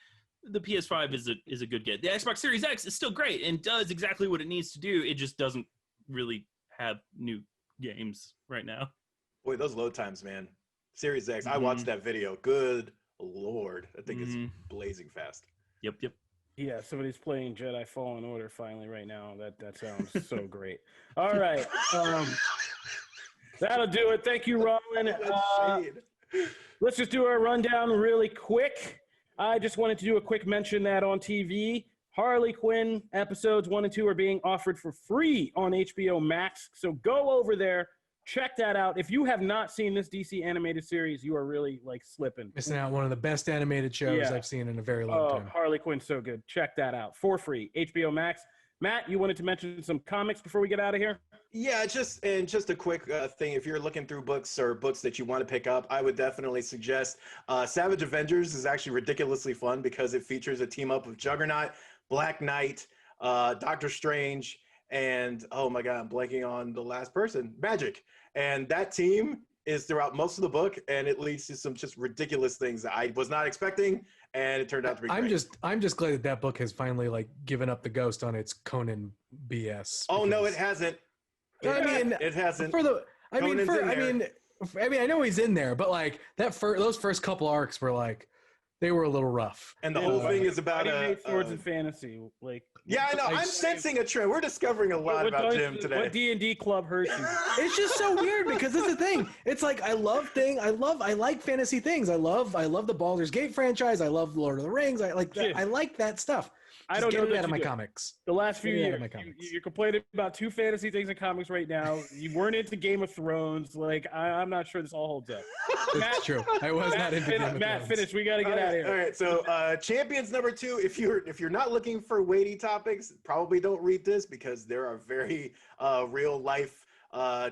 the PS5 is a good get. The Xbox Series X is still great and does exactly what it needs to do. It just doesn't really have new games right now. Boy, those load times, man. Series X. I watched that video. Good Lord. I think it's blazing fast. Yep. Yeah, somebody's playing Jedi Fallen Order finally right now. That sounds so great. All right. That'll do it. Thank you, Roland. Let's just do our rundown really quick. I just wanted to do a quick mention that on TV, Harley Quinn episodes 1 and 2 are being offered for free on HBO Max. So go over there. Check that out. If you have not seen this DC animated series, you are really like slipping. Missing out one of the best animated shows I've seen in a very long time. Harley Quinn's so good. Check that out for free. HBO Max. Matt, you wanted to mention some comics before we get out of here? Yeah, just a quick thing. If you're looking through books or books that you want to pick up, I would definitely suggest Savage Avengers is actually ridiculously fun because it features a team up of Juggernaut, Black Knight, Doctor Strange, and oh my God, I'm blanking on the last person, Magic. And that team is throughout most of the book, and it leads to some just ridiculous things that I was not expecting, and it turned out to be great. I'm just glad that book has finally like given up the ghost on its Conan BS. Oh no, it hasn't. It hasn't. I know he's in there, but like those first couple arcs were like they were a little rough. And the whole thing is about swords and fantasy. Like yeah, I know. I'm sensing a trend. We're discovering a lot about Jim today. What D&D club hurts you? It's just so weird because this is the thing. It's like I like fantasy things. I love the Baldur's Gate franchise. I love Lord of the Rings. I like that stuff. I don't know that out of my comics. The last few years, you're complaining about 2 fantasy things in comics right now. You weren't into Game of Thrones. Like, I'm not sure this all holds up. That's true. I was not into Game of Thrones. Matt, finish. We got to get out of here. All right. So, Champions number 2. If you're not looking for weighty topics, probably don't read this because there are very real life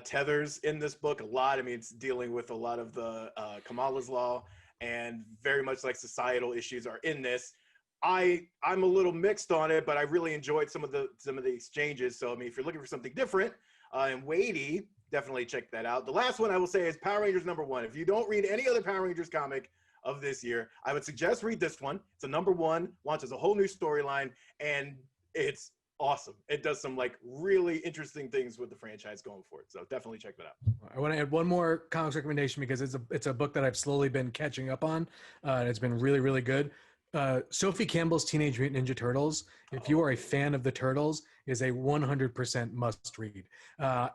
tethers in this book. A lot. I mean, it's dealing with a lot of the Kamala's Law, and very much like societal issues are in this. I'm a little mixed on it, but I really enjoyed some of the exchanges. So I mean, if you're looking for something different and weighty, definitely check that out. The last one I will say is Power Rangers number 1. If you don't read any other Power Rangers comic of this year, I would suggest read this one. It's a number 1, launches a whole new storyline, and it's awesome. It does some like really interesting things with the franchise going forward. So definitely check that out. I want to add one more comics recommendation because it's a book that I've slowly been catching up on, and it's been really, really good. Sophie Campbell's Teenage Mutant Ninja Turtles, if you are a fan of the Turtles, is a 100% must read.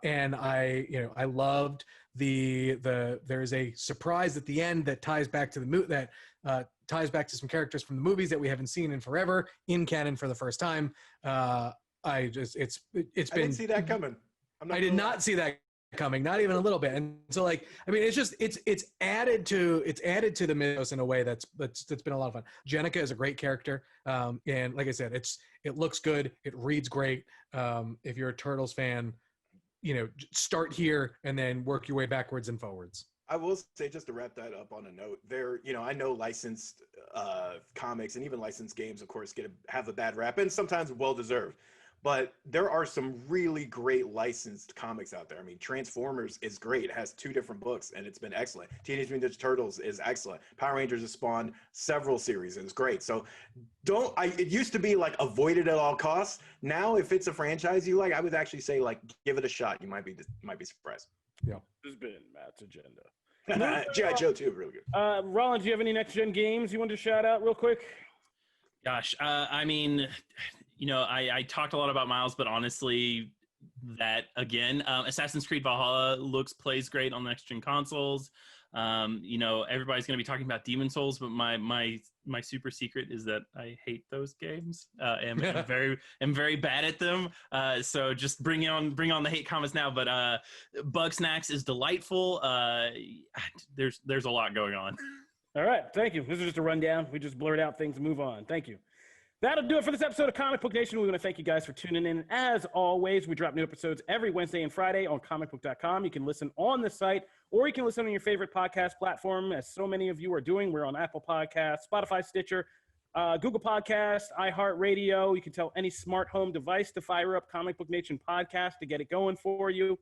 And I loved there's a surprise at the end that ties back to ties back to some characters from the movies that we haven't seen in forever in canon for the first time. I didn't see that coming. I did not see that coming, not even a little bit. And so like, I mean, it's added to the mythos in a way that's been a lot of fun. Jenica is a great character. And like I said, it looks good. It reads great. If you're a Turtles fan, start here and then work your way backwards and forwards. I will say, just to wrap that up on a note, I know licensed comics and even licensed games, of course, have a bad rap, and sometimes well-deserved. But there are some really great licensed comics out there. I mean, Transformers is great. It has 2 different books, and it's been excellent. Teenage Mutant Ninja Turtles is excellent. Power Rangers has spawned several series, and it's great. So it used to be like avoid it at all costs. Now, if it's a franchise you like, I would actually say like give it a shot. You might be surprised. Yeah. This has been Matt's agenda. G.I. Joe too, really good. Rollins, do you have any next gen games you want to shout out real quick? Gosh, I mean, I talked a lot about Miles, but honestly, that again, Assassin's Creed Valhalla plays great on next gen consoles. Everybody's going to be talking about Demon Souls, but my super secret is that I hate those games. I'm very bad at them. So just bring on the hate comments now. But Bugsnax is delightful. There's a lot going on. All right, thank you. This is just a rundown. We just blurred out things and move on. Thank you. That'll do it for this episode of Comic Book Nation. We want to thank you guys for tuning in. As always, we drop new episodes every Wednesday and Friday on comicbook.com. You can listen on the site, or you can listen on your favorite podcast platform, as so many of you are doing. We're on Apple Podcasts, Spotify, Stitcher, Google Podcasts, iHeartRadio. You can tell any smart home device to fire up Comic Book Nation podcast to get it going for you.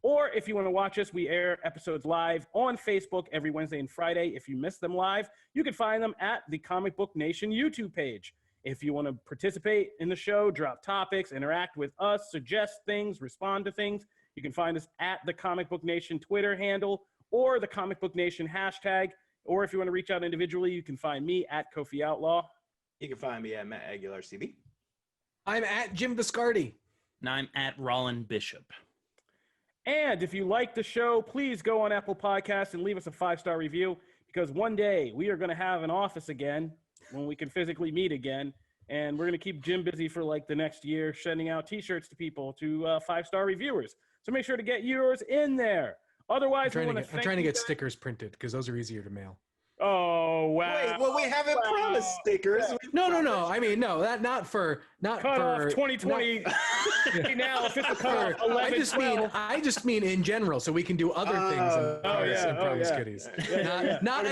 Or if you want to watch us, we air episodes live on Facebook every Wednesday and Friday. If you miss them live, you can find them at the Comic Book Nation YouTube page. If you want to participate in the show, drop topics, interact with us, suggest things, respond to things, you can find us at the Comic Book Nation Twitter handle or the Comic Book Nation hashtag. Or if you want to reach out individually, you can find me at Kofi Outlaw. You can find me at Matt Aguilar CB. I'm at Jim Viscardi. And I'm at Rollin Bishop. And if you like the show, please go on Apple Podcasts and leave us a 5-star review, because one day we are going to have an office again when we can physically meet again. And we're going to keep Jim busy for like the next year, sending out T-shirts to people, to 5-star reviewers. So make sure to get yours in there. Otherwise, I'm trying to get stickers printed because those are easier to mail. Oh, wow. Wait, well, we haven't promised stickers. No. I mean, no, not for cut off 2020. Now, if it's a cut off 11, I just mean in general, so we can do other things and promise goodies. Not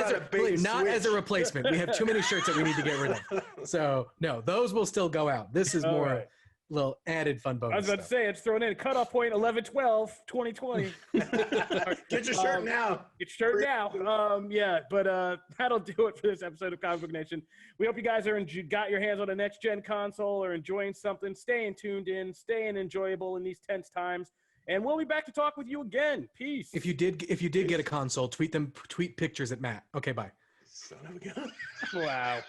as a replacement. We have too many shirts that we need to get rid of. So no, those will still go out. This is more. little added fun bonus. I was about to say, it's thrown in. Cutoff point 11/12/2020. Get your shirt now. Get your shirt now. Yeah, but that'll do it for this episode of Comic Book Nation. We hope you guys got your hands on a next-gen console or enjoying something. Staying tuned in, staying enjoyable in these tense times. And we'll be back to talk with you again. Peace. If you did get a console, tweet pictures at Matt. Okay, bye. Son of a gun. Wow.